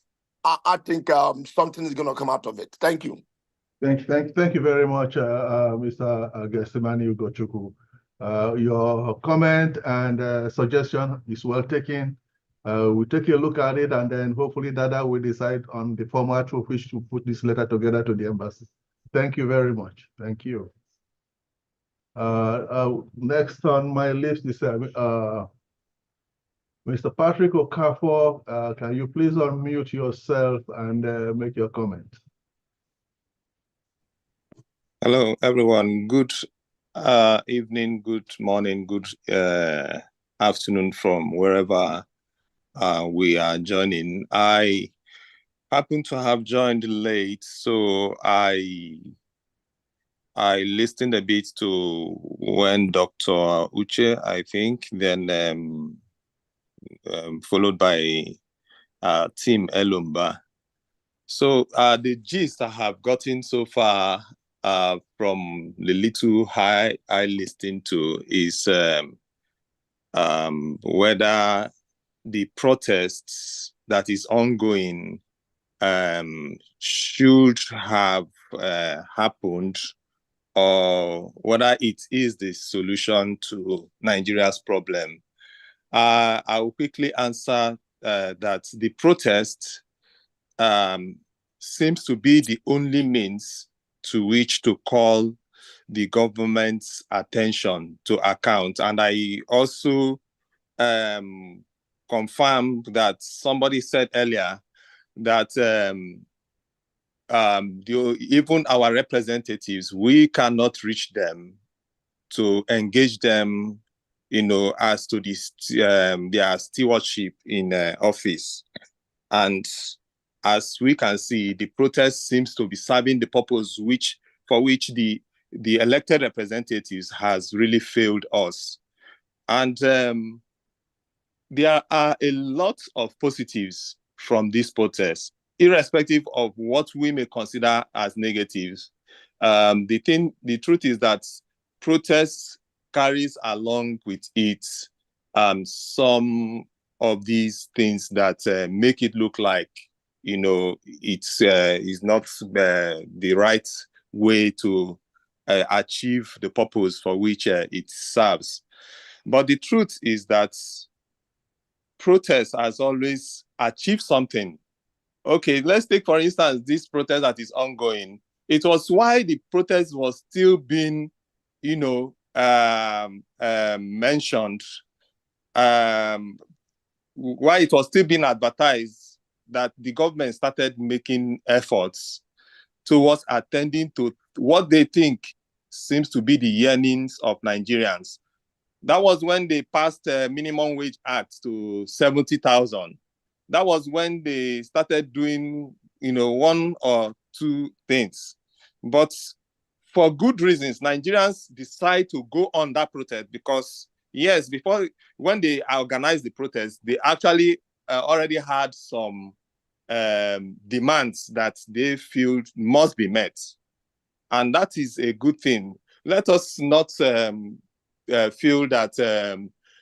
I think something is going to come out of it. Thank you. Thank you very much, Mr. Gesimani Ugochukwu. Your comment and suggestion is well taken. We'll take a look at it, and then hopefully Dada will decide on the format for which to put this letter together to the embassy. Thank you very much. Thank you. Next on my list is Mr. Patrick Okafor. Can you please unmute yourself and make your comment? Hello, everyone. Good evening, good morning, good afternoon from wherever we are joining. I happen to have joined late, so I listened a bit to when Dr. Uche, I think, then followed by Team Elumba. So the gist I have gotten so far from the little I listened to is whether the protests that is ongoing should have happened, or whether it is the solution to Nigeria's problem. I will quickly answer that the protest seems to be the only means to which to call the government's attention to account. And I also confirm that somebody said earlier that even our representatives, we cannot reach them to engage them, as to this their stewardship in office. And as we can see, the protest seems to be serving the purpose for which the elected representatives has really failed us. And there are a lot of positives from this protest, irrespective of what we may consider as negatives. The truth is that protest carries along with it some of these things that make it look like, it's is not the right way to achieve the purpose for which it serves. But the truth is that protest has always achieved something. Okay, let's take, for instance, this protest that is ongoing. It was why the protest was still being, mentioned, why it was still being advertised, that the government started making efforts towards attending to what they think seems to be the yearnings of Nigerians. That was when they passed a minimum wage act to 70,000. That was when they started doing, one or two things. But for good reasons, Nigerians decide to go on that protest because, yes, when they organized the protest, they actually already had some demands that they feel must be met. And that is a good thing. Let us not feel that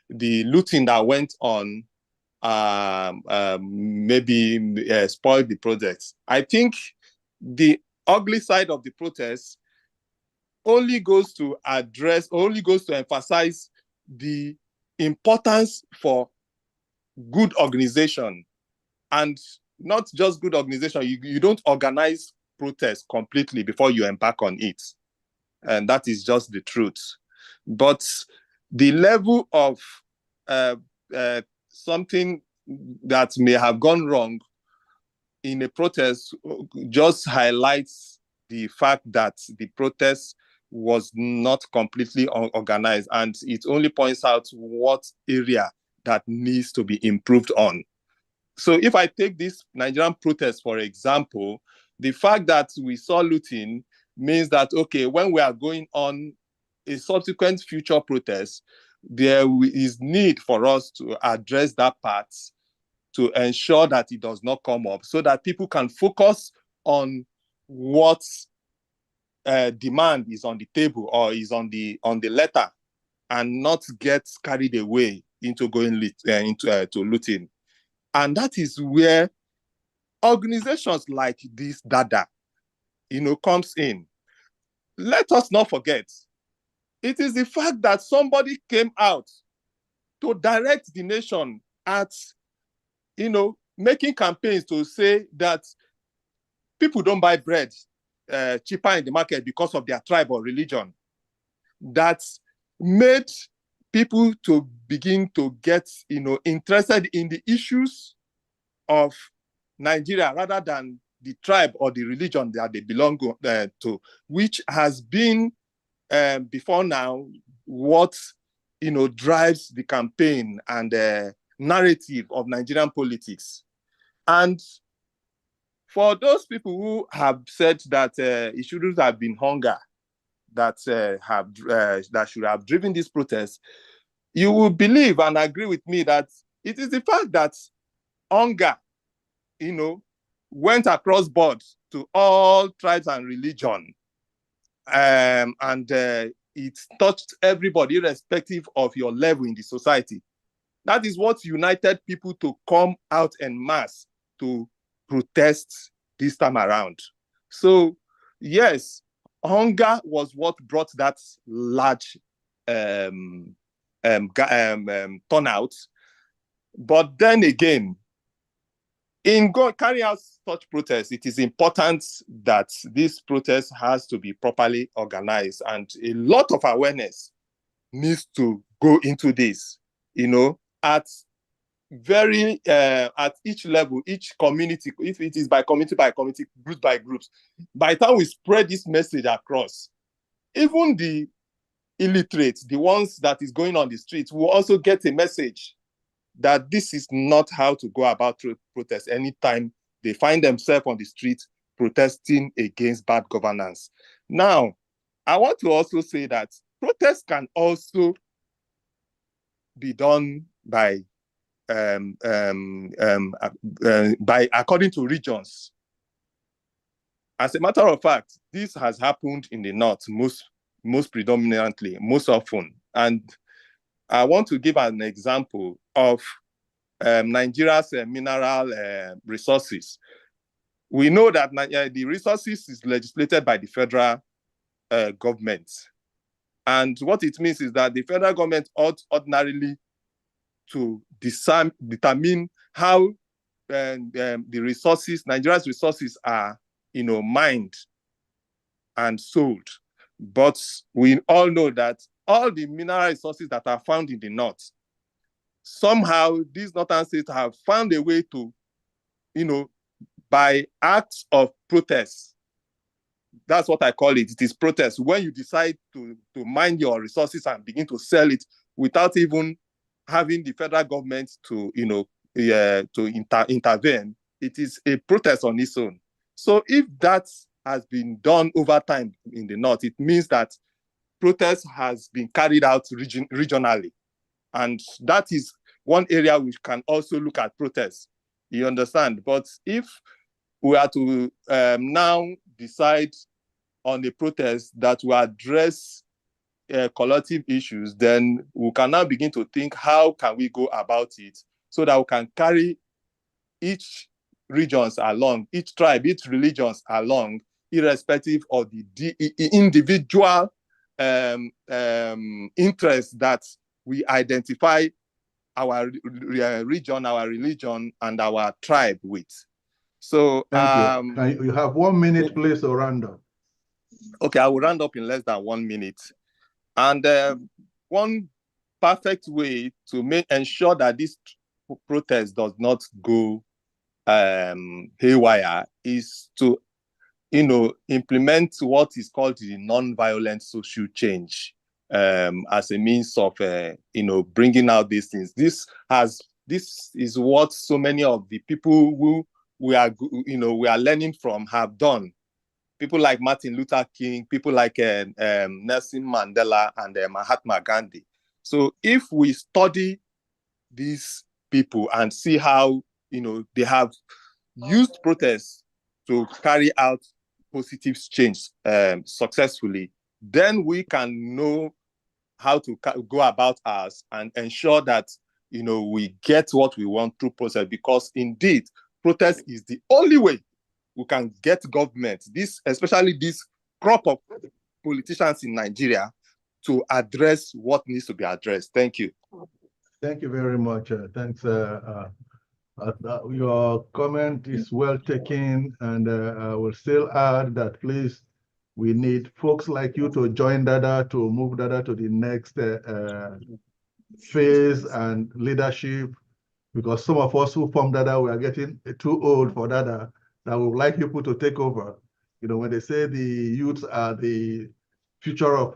the looting that went on maybe spoiled the protest. I think the ugly side of the protest only goes to emphasize the importance for good organization, and not just good organization. You don't organize protest completely before you embark on it. And that is just the truth. But the level of something that may have gone wrong in a protest just highlights the fact that the protest was not completely organized, and it only points out what area that needs to be improved on. So if I take this Nigerian protest, for example, the fact that we saw looting means that, okay, when we are going on a subsequent future protest, there is need for us to address that part to ensure that it does not come up, so that people can focus on what demand is on the table or is on the letter, and not get carried away into going to looting. And that is where organizations like this DADA, comes in. Let us not forget, it is the fact that somebody came out to direct the nation at, making campaigns to say that people don't buy bread cheaper in the market because of their tribe or religion. That made people to begin to get, interested in the issues of Nigeria rather than the tribe or the religion that they belong to, which has been before now what drives the campaign and narrative of Nigerian politics. And for those people who have said that it shouldn't have been hunger that should have driven this protest, you will believe and agree with me that it is the fact that hunger, went across board to all tribes and religion, and it touched everybody, irrespective of your level in the society. That is what united people to come out en masse to protest this time around. So, yes, hunger was what brought that large turnout. But then again, in carrying out such protests, it is important that this protest has to be properly organized, and a lot of awareness needs to go into this, at each level, each community, if it is by community, group by groups. By the time we spread this message across, even the illiterate, the ones that is going on the streets, will also get a message that this is not how to go about protest anytime they find themselves on the street protesting against bad governance. Now, I want to also say that protests can also be done by according to regions. As a matter of fact, this has happened in the north most predominantly, most often. And I want to give an example of Nigeria's mineral resources. We know that the resources is legislated by the federal government. And what it means is that the federal government ought ordinarily to determine how the resources, Nigeria's resources are, mined and sold. But we all know that all the mineral resources that are found in the north, somehow these northern states have found a way to, by acts of protest. That's what I call it. It is protest. When you decide to mine your resources and begin to sell it without even having the federal government to, intervene, it is a protest on its own. So if that has been done over time in the north, it means that protest has been carried out regionally. And that is one area we can also look at protests. You understand? But if we are to now decide on a protest that will address collective issues, then we can now begin to think, how can we go about it so that we can carry each regions along, each tribe, each religions along, irrespective of the individual interests that we identify our region, our religion, and our tribe with. So thank you. You have 1 minute, please, to round up. Okay, I will round up in less than 1 minute. And one perfect way to ensure that this protest does not go haywire is to, implement what is called the non-violent social change as a means of, bringing out these things. This is what so many of the people who we are learning from have done. People like Martin Luther King, people like Nelson Mandela and Mahatma Gandhi. So if we study these people and see how, they have used protests to carry out positive change successfully, then we can know how to go about us and ensure that, we get what we want through protest, because indeed, protest is the only way we can get government, especially this crop of politicians in Nigeria, to address what needs to be addressed. Thank you. Thank you very much. Thanks. Your comment is well taken, and I will still add that, please, we need folks like you to join Dada to move Dada to the next phase and leadership, because some of us who formed Dada, we are getting too old for Dada, that we would like people to take over. When they say the youths are the future of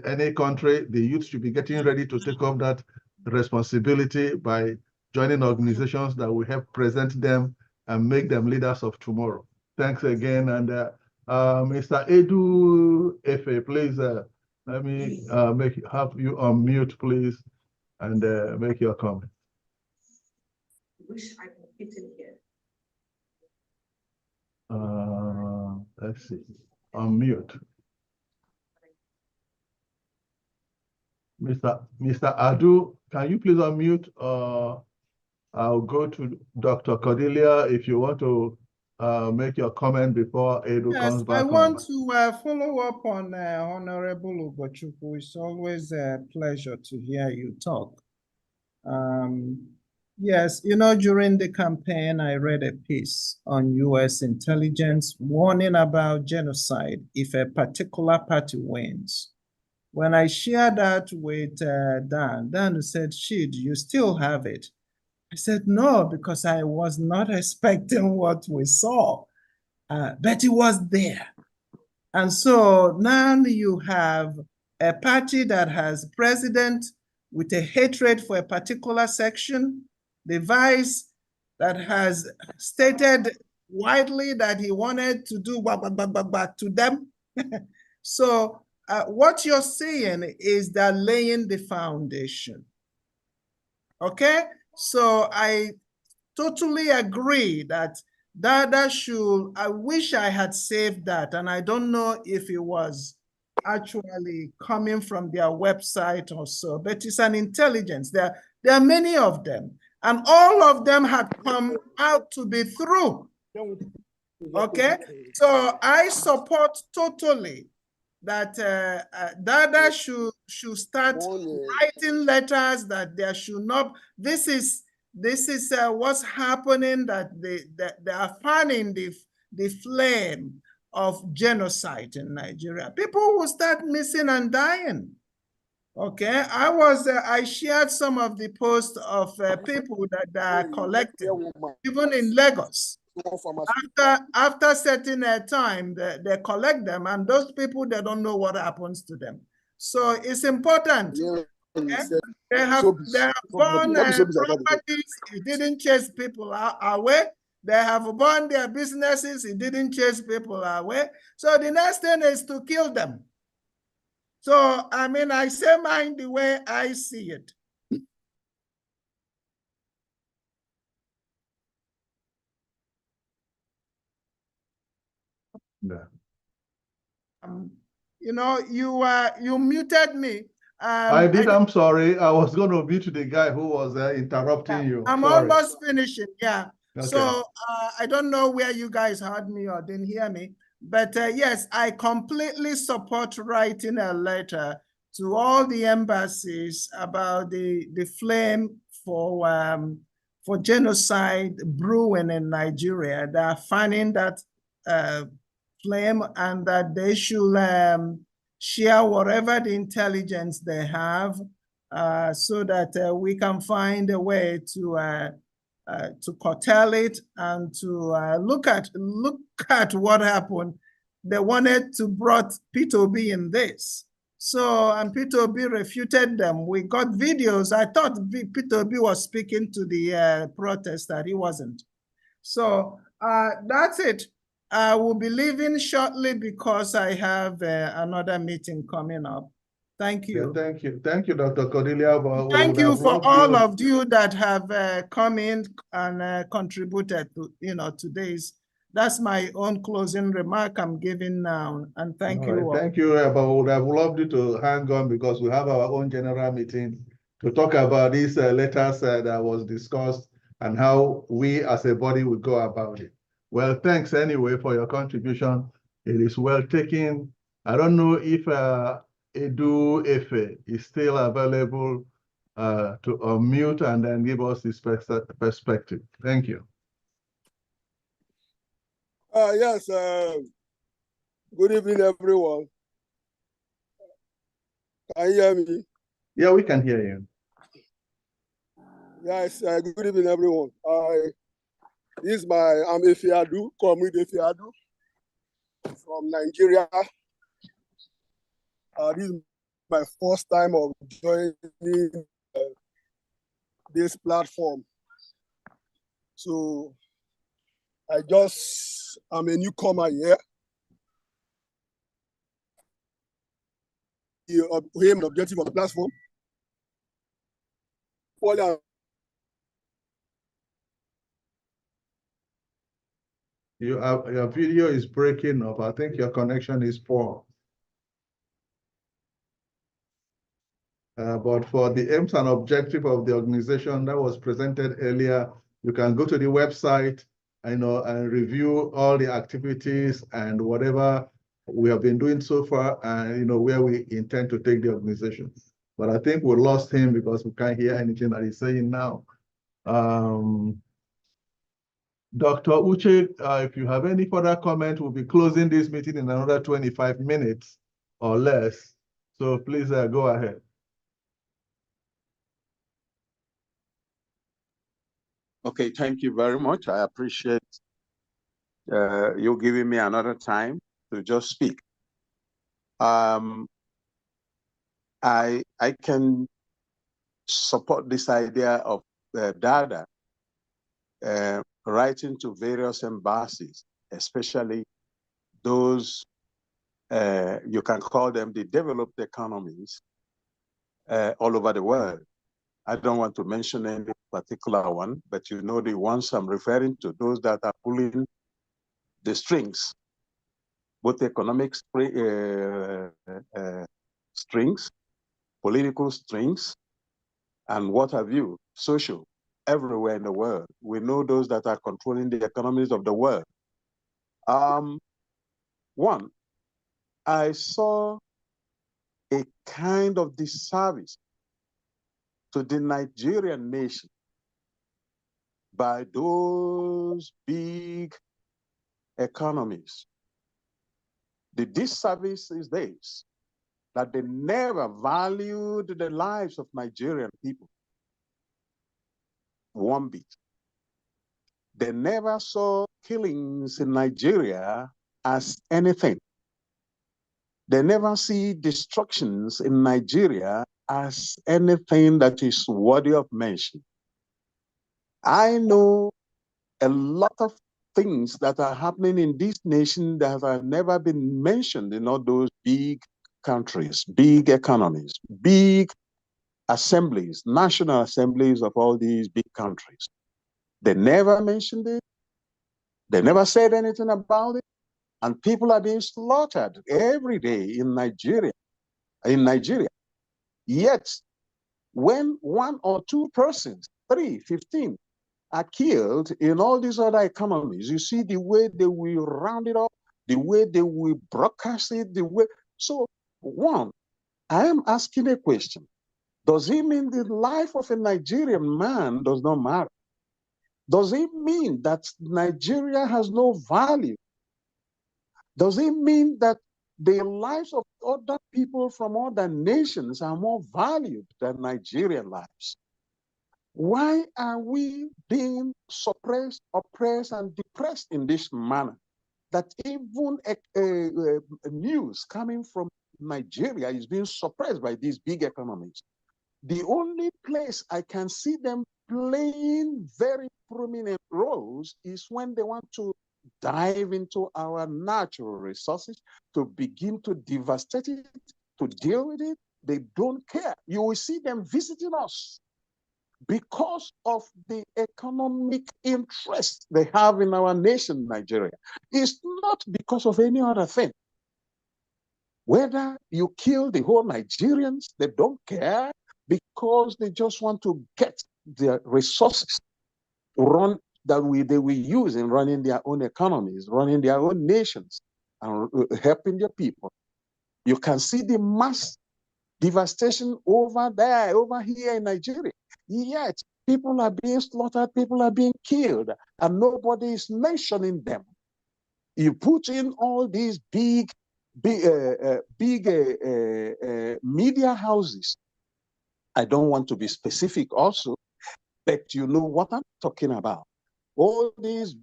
any country, the youth should be getting ready to take up that responsibility by joining organizations that will help present them and make them leaders of tomorrow. Thanks again. And Mr. Edu Efe, please, let me have you on mute, please, and make your comment. Wish I could fit in here. Let's see, unmute. Mr. Adu, can you please unmute? I'll go to Dr. Cordelia if you want to make your comment before Edu comes back. I want to follow up on Honorable Ugochukwu. It's always a pleasure to hear you talk. Yes, you know, during the campaign, I read a piece on US intelligence warning about genocide if a particular party wins. When I shared that with Dan said, "Shit, you still have it." I said, "No, because I was not expecting what we saw, but it was there." And so now you have a party that has president with a hatred for a particular section, the vice that has stated widely that he wanted to do to them. So what you're saying is they're laying the foundation. Okay, so I totally agree that should, I wish I had saved that, and I don't know if it was actually coming from their website or so, but it's an intelligence. There are many of them, and all of them had come out to be true. Okay, so I support totally that Dada should start writing letters that there should not. This is what's happening, that they are fanning the flame of genocide in Nigeria. People will start missing and dying. Okay, I shared some of the posts of people that are collected, even in Lagos. After certain time, they collect them, and those people, they don't know what happens to them. So it's important. Okay? They have burned properties. It didn't chase people away. They have burned their businesses. It didn't chase people away. So the next thing is to kill them. So, I mean, I say mine the way I see it. Yeah. You know, you muted me. I did. I'm sorry. I was going to mute the guy who was interrupting you. I'm sorry. almost finishing. Yeah. Okay. So I don't know where you guys heard me or didn't hear me, but yes, I completely support writing a letter to all the embassies about the flame for genocide brewing in Nigeria. They are fanning that flame, and that they should share whatever the intelligence they have, so that we can find a way to curtail it and to look at what happened. They wanted to brought P2B in this. So, and P2B refuted them. We got videos. I thought P2B was speaking to the protester. He wasn't. So that's it. I will be leaving shortly because I have another meeting coming up. Thank you. Yeah, thank you. Thank you, Dr. Cordelia. Thank you for all of you that have come in and contributed to today's. That's my own closing remark I'm giving now. And thank you all. Thank you. But we would have loved you to hang on, because we have our own general meeting to talk about these letters that was discussed and how we as a body would go about it. Well, thanks anyway for your contribution. It is well taken. I don't know if Edu Efe is still available to unmute and then give us his perspective. Thank you. Yes, good evening, everyone. Can you hear me? Yeah, we can hear you. Yes, good evening, everyone. I'm Efiadu, Comrade Efiadu from Nigeria. This is my first time of joining this platform. So I'm a newcomer here. The aim and objective of the platform. Your video is breaking up. I think your connection is poor. But for the aims and objective of the organization that was presented earlier, you can go to the website and review all the activities and whatever we have been doing so far, and where we intend to take the organization. But I think we lost him because we can't hear anything that he's saying now. Dr. Uche, if you have any further comment, we'll be closing this meeting in another 25 minutes or less. So please go ahead. Okay, thank you very much. I appreciate you giving me another time to just speak. I can support this idea of data writing to various embassies, especially those you can call them the developed economies all over the world. I don't want to mention any particular one, but you know the ones I'm referring to, those that are pulling the strings, both economic strings, political strings, and what have you, social, everywhere in the world. We know those that are controlling the economies of the world. One, I saw a kind of disservice to the Nigerian nation by those big economies. The disservice is this, that they never valued the lives of Nigerian people one bit. They never saw killings in Nigeria as anything. They never see destructions in Nigeria as anything that is worthy of mention. I know a lot of things that are happening in this nation that have never been mentioned in all those big countries, big economies, big assemblies, national assemblies of all these big countries. They never mentioned it. They never said anything about it. And people are being slaughtered every day in Nigeria. Yet, when one or two persons, 3, 15, are killed in all these other economies, you see the way they will round it up, the way they will broadcast it, the way. So, one, I am asking a question. Does it mean the life of a Nigerian man does not matter? Does it mean that Nigeria has no value? Does it mean that the lives of other people from other nations are more valued than Nigerian lives? Why are we being suppressed, oppressed, and depressed in this manner? That even news coming from Nigeria is being suppressed by these big economies. The only place I can see them playing very prominent roles is when they want to dive into our natural resources, to begin to devastate it, to deal with it. They don't care. You will see them visiting us because of the economic interest they have in our nation, Nigeria. It's not because of any other thing. Whether you kill the whole Nigerians, they don't care, because they just want to get their resources they will use in running their own economies, running their own nations, and helping their people. You can see the mass devastation over there, over here in Nigeria. Yet people are being slaughtered, people are being killed, and nobody is mentioning them. You put in all these big media houses. I don't want to be specific also, but you know what I'm talking about. All these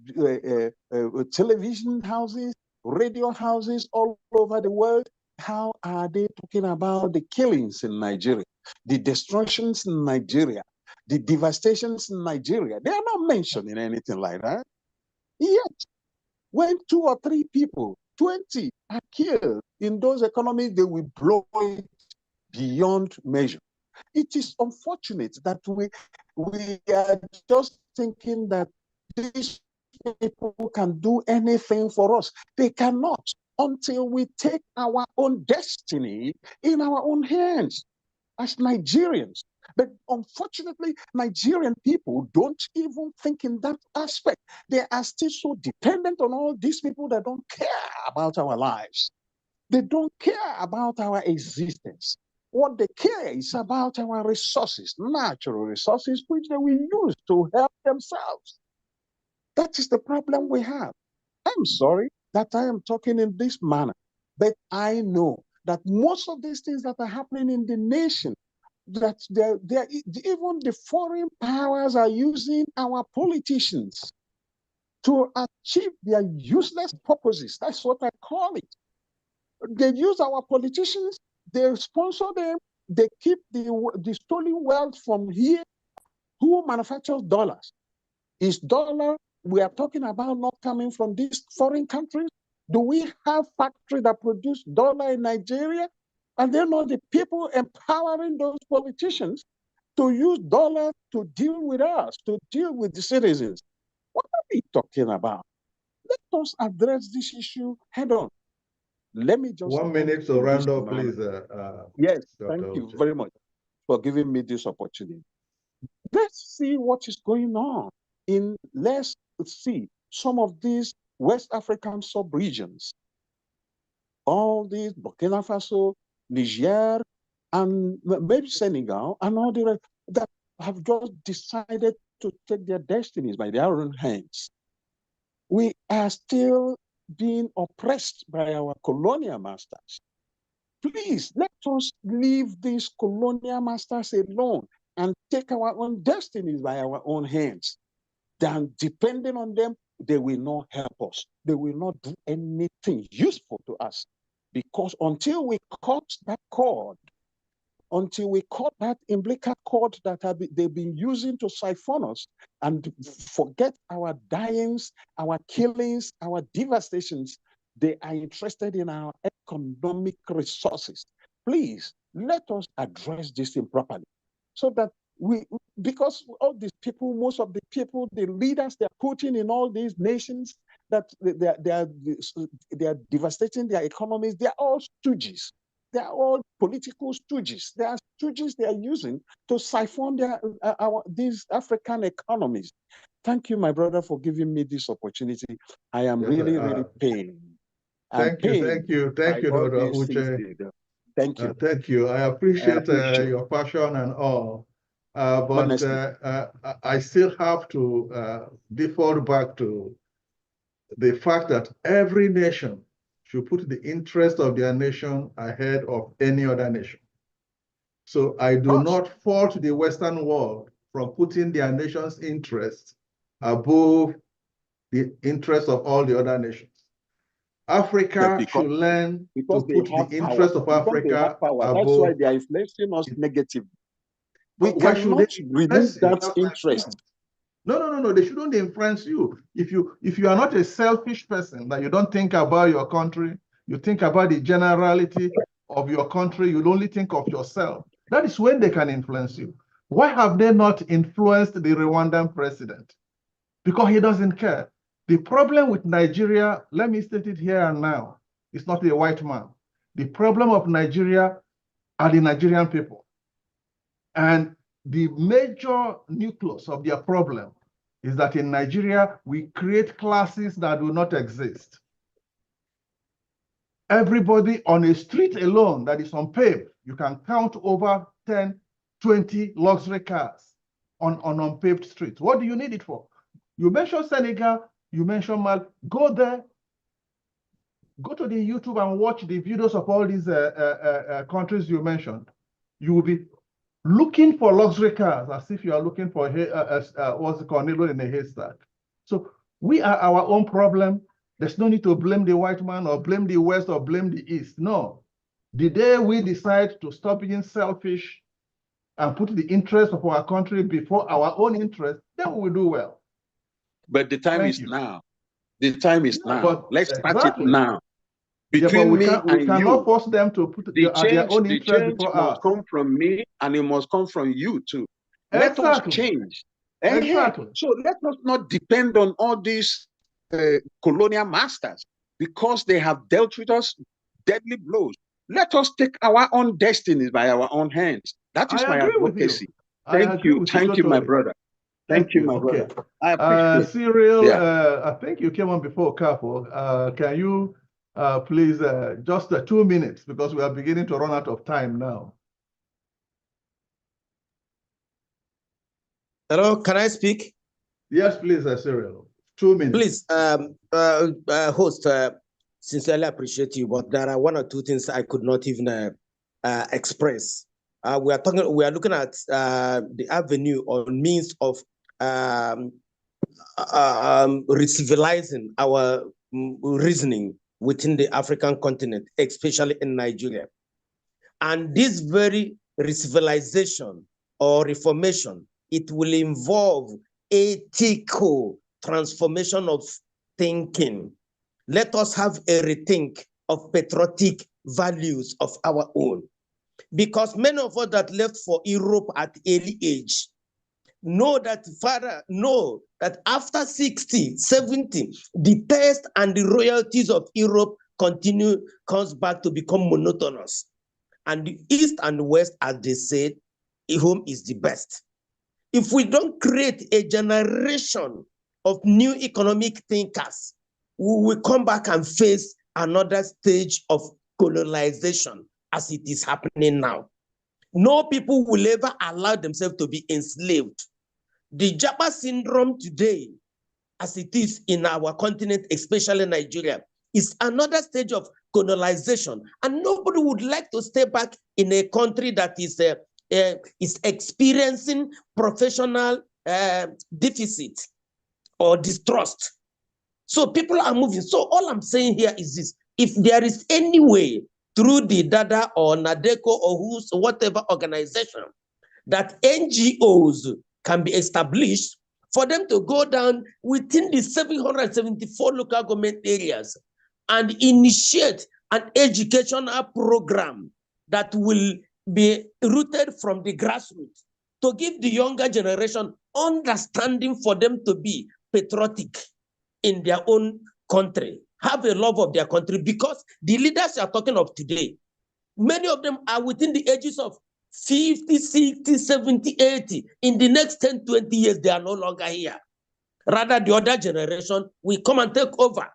television houses, radio houses all over the world, how are they talking about the killings in Nigeria, the destructions in Nigeria, the devastations in Nigeria? They are not mentioning anything like that. Yet, when 2 or 3 people, 20, are killed in those economies, they will blow it beyond measure. It is unfortunate that we are just thinking that these people can do anything for us. They cannot until we take our own destiny in our own hands as Nigerians. But unfortunately, Nigerian people don't even think in that aspect. They are still so dependent on all these people that don't care about our lives. They don't care about our existence. What they care is about our resources, natural resources, which they will use to help themselves. That is the problem we have. I'm sorry that I am talking in this manner, but I know that most of these things that are happening in the nation, that even the foreign powers are using our politicians to achieve their useless purposes. That's what I call it. They use our politicians, they sponsor them, they keep the stolen wealth from here. Who manufactures dollars? Is dollar we are talking about not coming from these foreign countries? Do we have factories that produce dollar in Nigeria? And they're not the people empowering those politicians to use dollar to deal with us, to deal with the citizens. What are we talking about? Let us address this issue head on. Let me just 1 minute to round up, please. Yes, Dr. thank you Uche. very much for giving me this opportunity. Let's see what is going on let's see some of these West African sub-regions, all these Burkina Faso, Niger, and maybe Senegal, and all the rest that have just decided to take their destinies by their own hands. We are still being oppressed by our colonial masters. Please, let us leave these colonial masters alone and take our own destinies by our own hands. Then, depending on them, they will not help us. They will not do anything useful to us. Because until we cut that cord, until we cut that umbilical cord that they've been using to siphon us and forget our dyings, our killings, our devastations, they are interested in our economic resources. Please, let us address this thing properly so that because all these people, most of the people, the leaders they're putting in all these nations, that they are devastating their economies, they are all stooges. They are all political stooges. They are stooges they are using to siphon these African economies. Thank you, my brother, for giving me this opportunity. I am really pained. Thank you, Dr. Uche. Thank you. Thank you. I appreciate your passion and all. But I still have to default back to the fact that every nation should put the interest of their nation ahead of any other nation. So I do not fault the Western world from putting their nation's interests above the interests of all the other nations. Africa should learn to put the interest of Africa above. That's why they are influencing us negatively. We cannot remove that interest. No. They shouldn't influence you. If you are not a selfish person, that you don't think about your country, you think about the generality of your country, you only think of yourself. That is when they can influence you. Why have they not influenced the Rwandan president? Because he doesn't care. The problem with Nigeria, let me state it here and now, it's not a white man. The problem of Nigeria are the Nigerian people. And the major nucleus of their problem is that in Nigeria, we create classes that do not exist. Everybody on a street alone that is unpaved, you can count over 10, 20 luxury cars on unpaved streets. What do you need it for? You mentioned Senegal, you mentioned Mali. Go there, go to the YouTube and watch the videos of all these countries you mentioned. You will be looking for luxury cars as if you are looking for what's it called, needle in a haystack. So we are our own problem. There's no need to blame the white man or blame the West or blame the East. No. The day we decide to stop being selfish and put the interest of our country before our own interest, then we will do well. But the time is now. The time is now. Let's start it now. Between me and we cannot force them to put their own interest before us. The change must come from me, and it must come from you too. Let us change. Exactly. So let us not depend on all these colonial masters because they have dealt with us deadly blows. Let us take our own destinies by our own hands. That is my advocacy. Thank you, my brother. Thank you, my brother. I appreciate Cyril, I think you came on before, Careful. Can you please just 2 minutes, because we are beginning to run out of time now. Hello, can I speak? Yes, please, Cyril. 2 minutes. Please, host, sincerely appreciate you, but there are one or two things I could not even express. We are looking at the avenue or means of civilizing our reasoning within the African continent, especially in Nigeria. And this very civilization or reformation, it will involve ethical transformation of thinking. Let us have a rethink of patriotic values of our own. Because many of us that left for Europe at early age know that after 60, 70, the taste and the royalties of Europe comes back to become monotonous. And the East and the West, as they said, home is the best. If we don't create a generation of new economic thinkers, we will come back and face another stage of colonization as it is happening now. No people will ever allow themselves to be enslaved. The Japa syndrome today, as it is in our continent, especially Nigeria, is another stage of colonization. And nobody would like to stay back in a country that is experiencing professional deficit or distrust. So people are moving. So all I'm saying here is this: if there is any way through the Dada or Nadeco or whatever organization that NGOs can be established for them to go down within the 774 local government areas and initiate an educational program that will be rooted from the grassroots to give the younger generation understanding for them to be patriotic in their own country, have a love of their country, because the leaders you are talking of today, many of them are within the ages of 50, 60, 70, 80. In the next 10, 20 years, they are no longer here. Rather, the other generation will come and take over.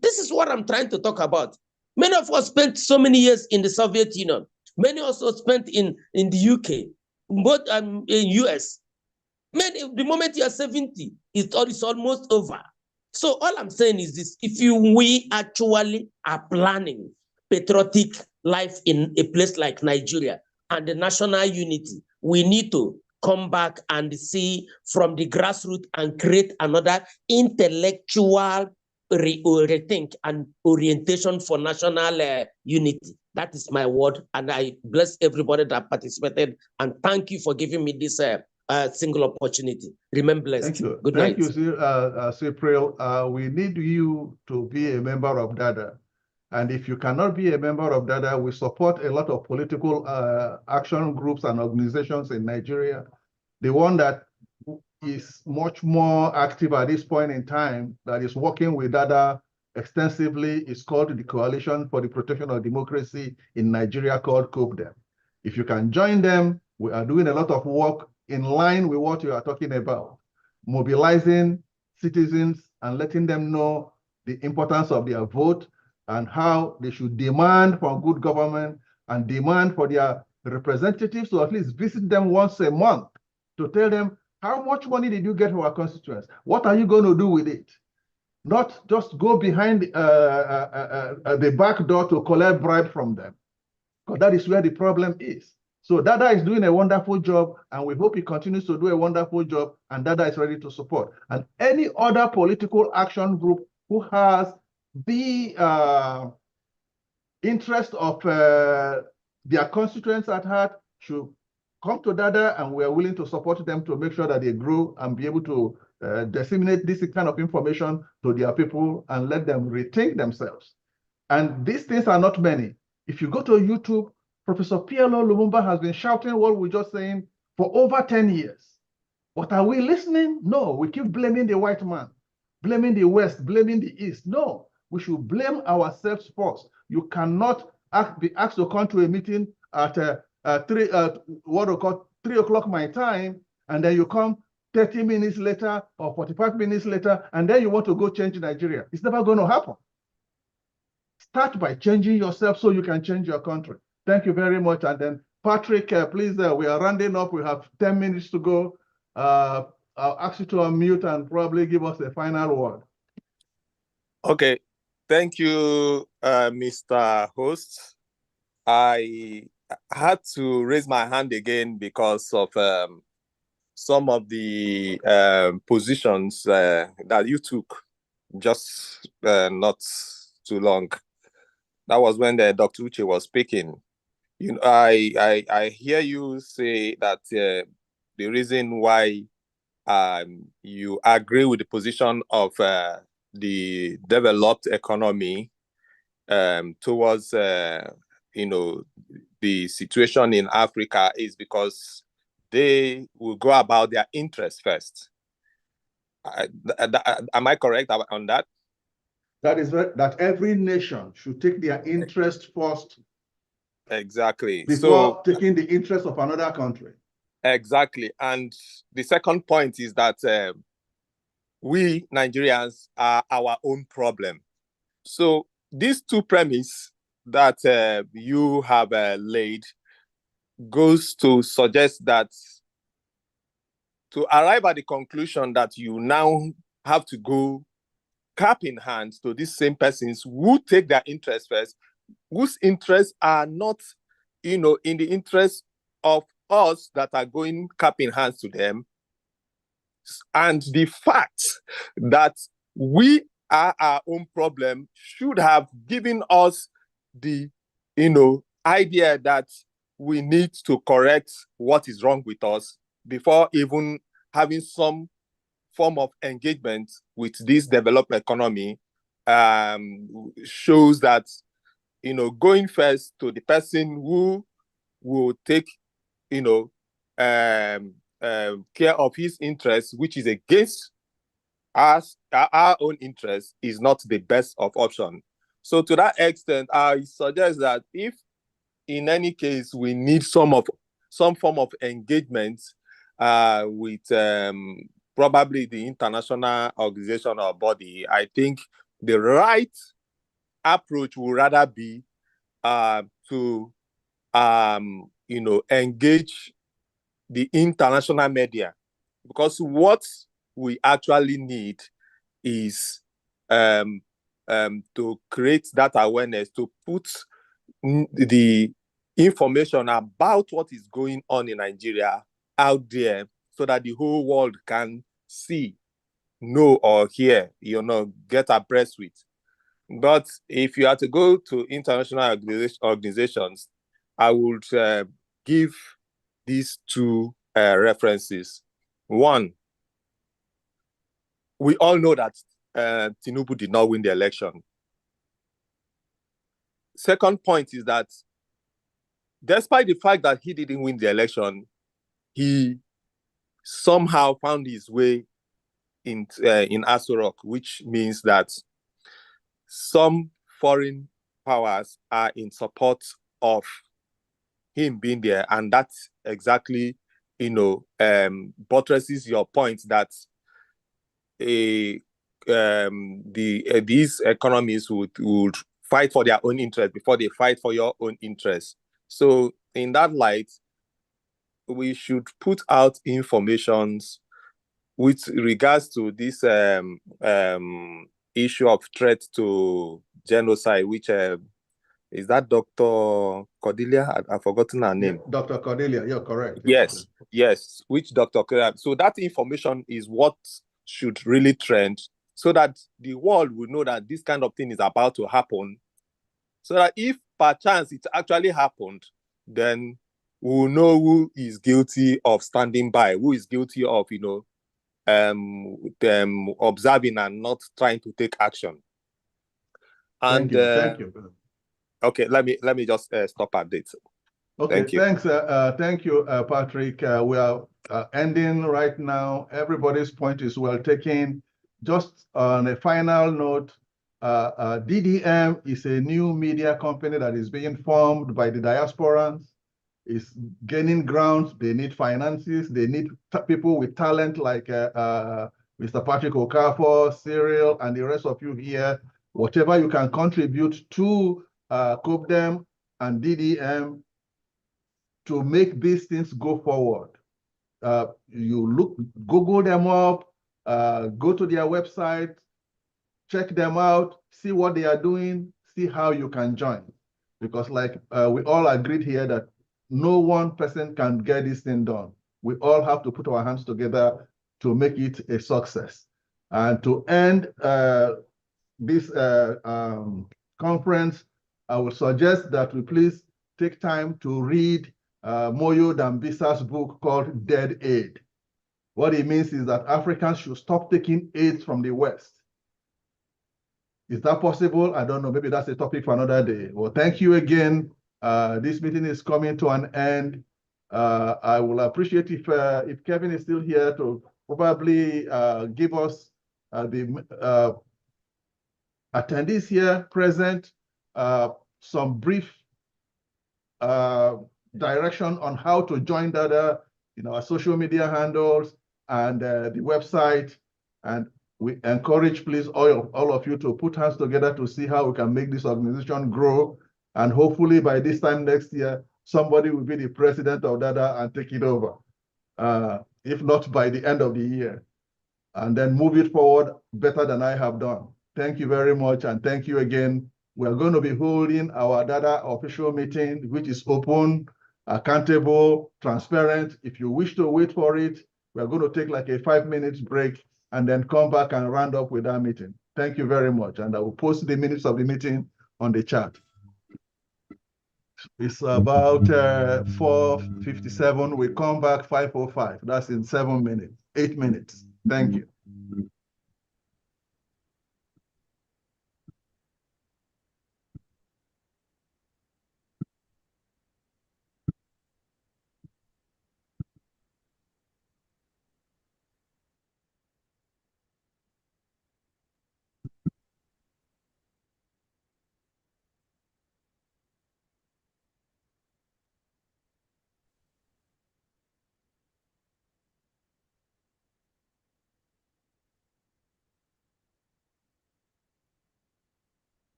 This is what I'm trying to talk about. Many of us spent so many years in the Soviet Union. Many also spent in the UK, both in US. Many, the moment you are 70, it's almost over. So all I'm saying is this: if we actually are planning patriotic life in a place like Nigeria and the national unity, we need to come back and see from the grassroots and create another intellectual rethink and orientation for national unity. That is my word, and I bless everybody that participated, and thank you for giving me this single opportunity. Remain blessed. Thank you. Good night. Thank you, Cypriel. We need you to be a member of DADA. And if you cannot be a member of DADA, we support a lot of political action groups and organizations in Nigeria. The one that is much more active at this point in time, that is working with DADA extensively, is called the Coalition for the Protection of Democracy in Nigeria, called COPDEM. If you can join them, we are doing a lot of work in line with what you are talking about, mobilizing citizens and letting them know the importance of their vote and how they should demand for good government and demand for their representatives to at least visit them once a month to tell them, how much money did you get for our constituents? What are you going to do with it? Not just go behind the back door to collect bribe from them, because that is where the problem is. So Dada is doing a wonderful job, and we hope he continues to do a wonderful job, and Dada is ready to support. And any other political action group who has the interest of their constituents at heart should come to Dada, and we are willing to support them to make sure that they grow and be able to disseminate this kind of information to their people and let them rethink themselves. And these things are not many. If you go to YouTube, Professor PLO Lumumba has been shouting what we're just saying for over 10 years. But are we listening? No, we keep blaming the white man, blaming the West, blaming the East. No, we should blame ourselves first. You cannot be asked to come to a meeting at 3 o'clock my time, and then you come 30 minutes later or 45 minutes later, and then you want to go change Nigeria. It's never going to happen. Start by changing yourself so you can change your country. Thank you very much. And then Patrick, please, we are rounding up. We have 10 minutes to go. I'll ask you to unmute and probably give us a final word. Okay, thank you, Mr. Host. I had to raise my hand again because of some of the positions that you took just not too long. That was when Dr. Uche was speaking. You know, I hear you say that the reason why you agree with the position of the developed economy towards you know, the situation in Africa is because they will go about their interests first. Am I correct on that? That is that every nation should take their interest first. Exactly. Before taking the interest of another country. Exactly. And the second point is that we Nigerians are our own problem. So these two premises that you have laid goes to suggest that to arrive at the conclusion that you now have to go cap in hand to these same persons who take their interests first, whose interests are not, you know, in the interest of us that are going cap in hands to them. And the fact that we are our own problem should have given us the, you know, idea that we need to correct what is wrong with us before even having some form of engagement with this developed economy. Shows that, you know, going first to the person who will take, you know, care of his interests, which is against us, our own interests, is not the best of option. So to that extent, I suggest that if in any case we need some form of engagement with probably the international organization or body, I think the right approach would rather be to you know, engage the international media, because what we actually need is to create that awareness, to put the information about what is going on in Nigeria out there so that the whole world can see, know, or hear, you know, get abreast with. But if you are to go to international organizations, I would give these two references. One, we all know that Tinubu did not win the election. Second point is that despite the fact that he didn't win the election, he somehow found his way in Aso Rock, which means that some foreign powers are in support of him being there, and that's exactly, you know, buttresses your point that these economies would fight for their own interest before they fight for your own interest. So in that light, we should put out informations with regards to this issue of threat to genocide, which is that Dr. Cordelia? I've forgotten her name. Yeah, Dr. Cordelia, you're correct. Yes, yes, which Dr. Cordelia. So that information is what should really trend, so that the world will know that this kind of thing is about to happen. So that if perchance it actually happened, then we'll know who is guilty of standing by, who is guilty of, you know, observing and not trying to take action. And thank you. Okay, let me just stop at this. Okay, thanks. Thank you, Patrick. We are ending right now. Everybody's point is well taken. Just on a final note, DDM is a new media company that is being formed by the diasporans. It's gaining ground. They need finances. They need people with talent like Mr. Patrick Okafor, Cyril, and the rest of you here. Whatever you can contribute to COPDEM and DDM to make these things go forward. you Google them up, go to their website, check them out, see what they are doing, see how you can join. Because like we all agreed here that no one person can get this thing done. We all have to put our hands together to make it a success. And to end this conference, I would suggest that we please take time to read Moyo Dambisa's book called Dead Aid. What it means is that Africans should stop taking aid from the West. Is that possible? I don't know. Maybe that's a topic for another day. Well, thank you again. This meeting is coming to an end. I will appreciate if Kevin is still here to probably give us the attendees here present some brief direction on how to join Dada, our social media handles and the website. And we encourage, please, all of you to put hands together to see how we can make this organization grow. And hopefully by this time next year, somebody will be the president of Dada and take it over. If not by the end of the year, and then move it forward better than I have done. Thank you very much. And thank you again. We're going to be holding our Dada official meeting, which is open, accountable, transparent. If you wish to wait for it, we're going to take like a 5-minute break and then come back and round up with our meeting. Thank you very much. And I will post the minutes of the meeting on the chat. It's about 4:57. We come back 5:05. That's in 7 minutes, 8 minutes. Thank you.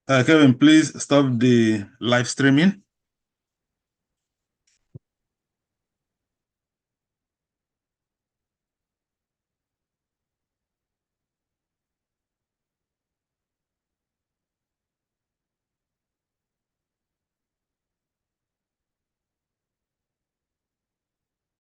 Kevin, please stop the live streaming.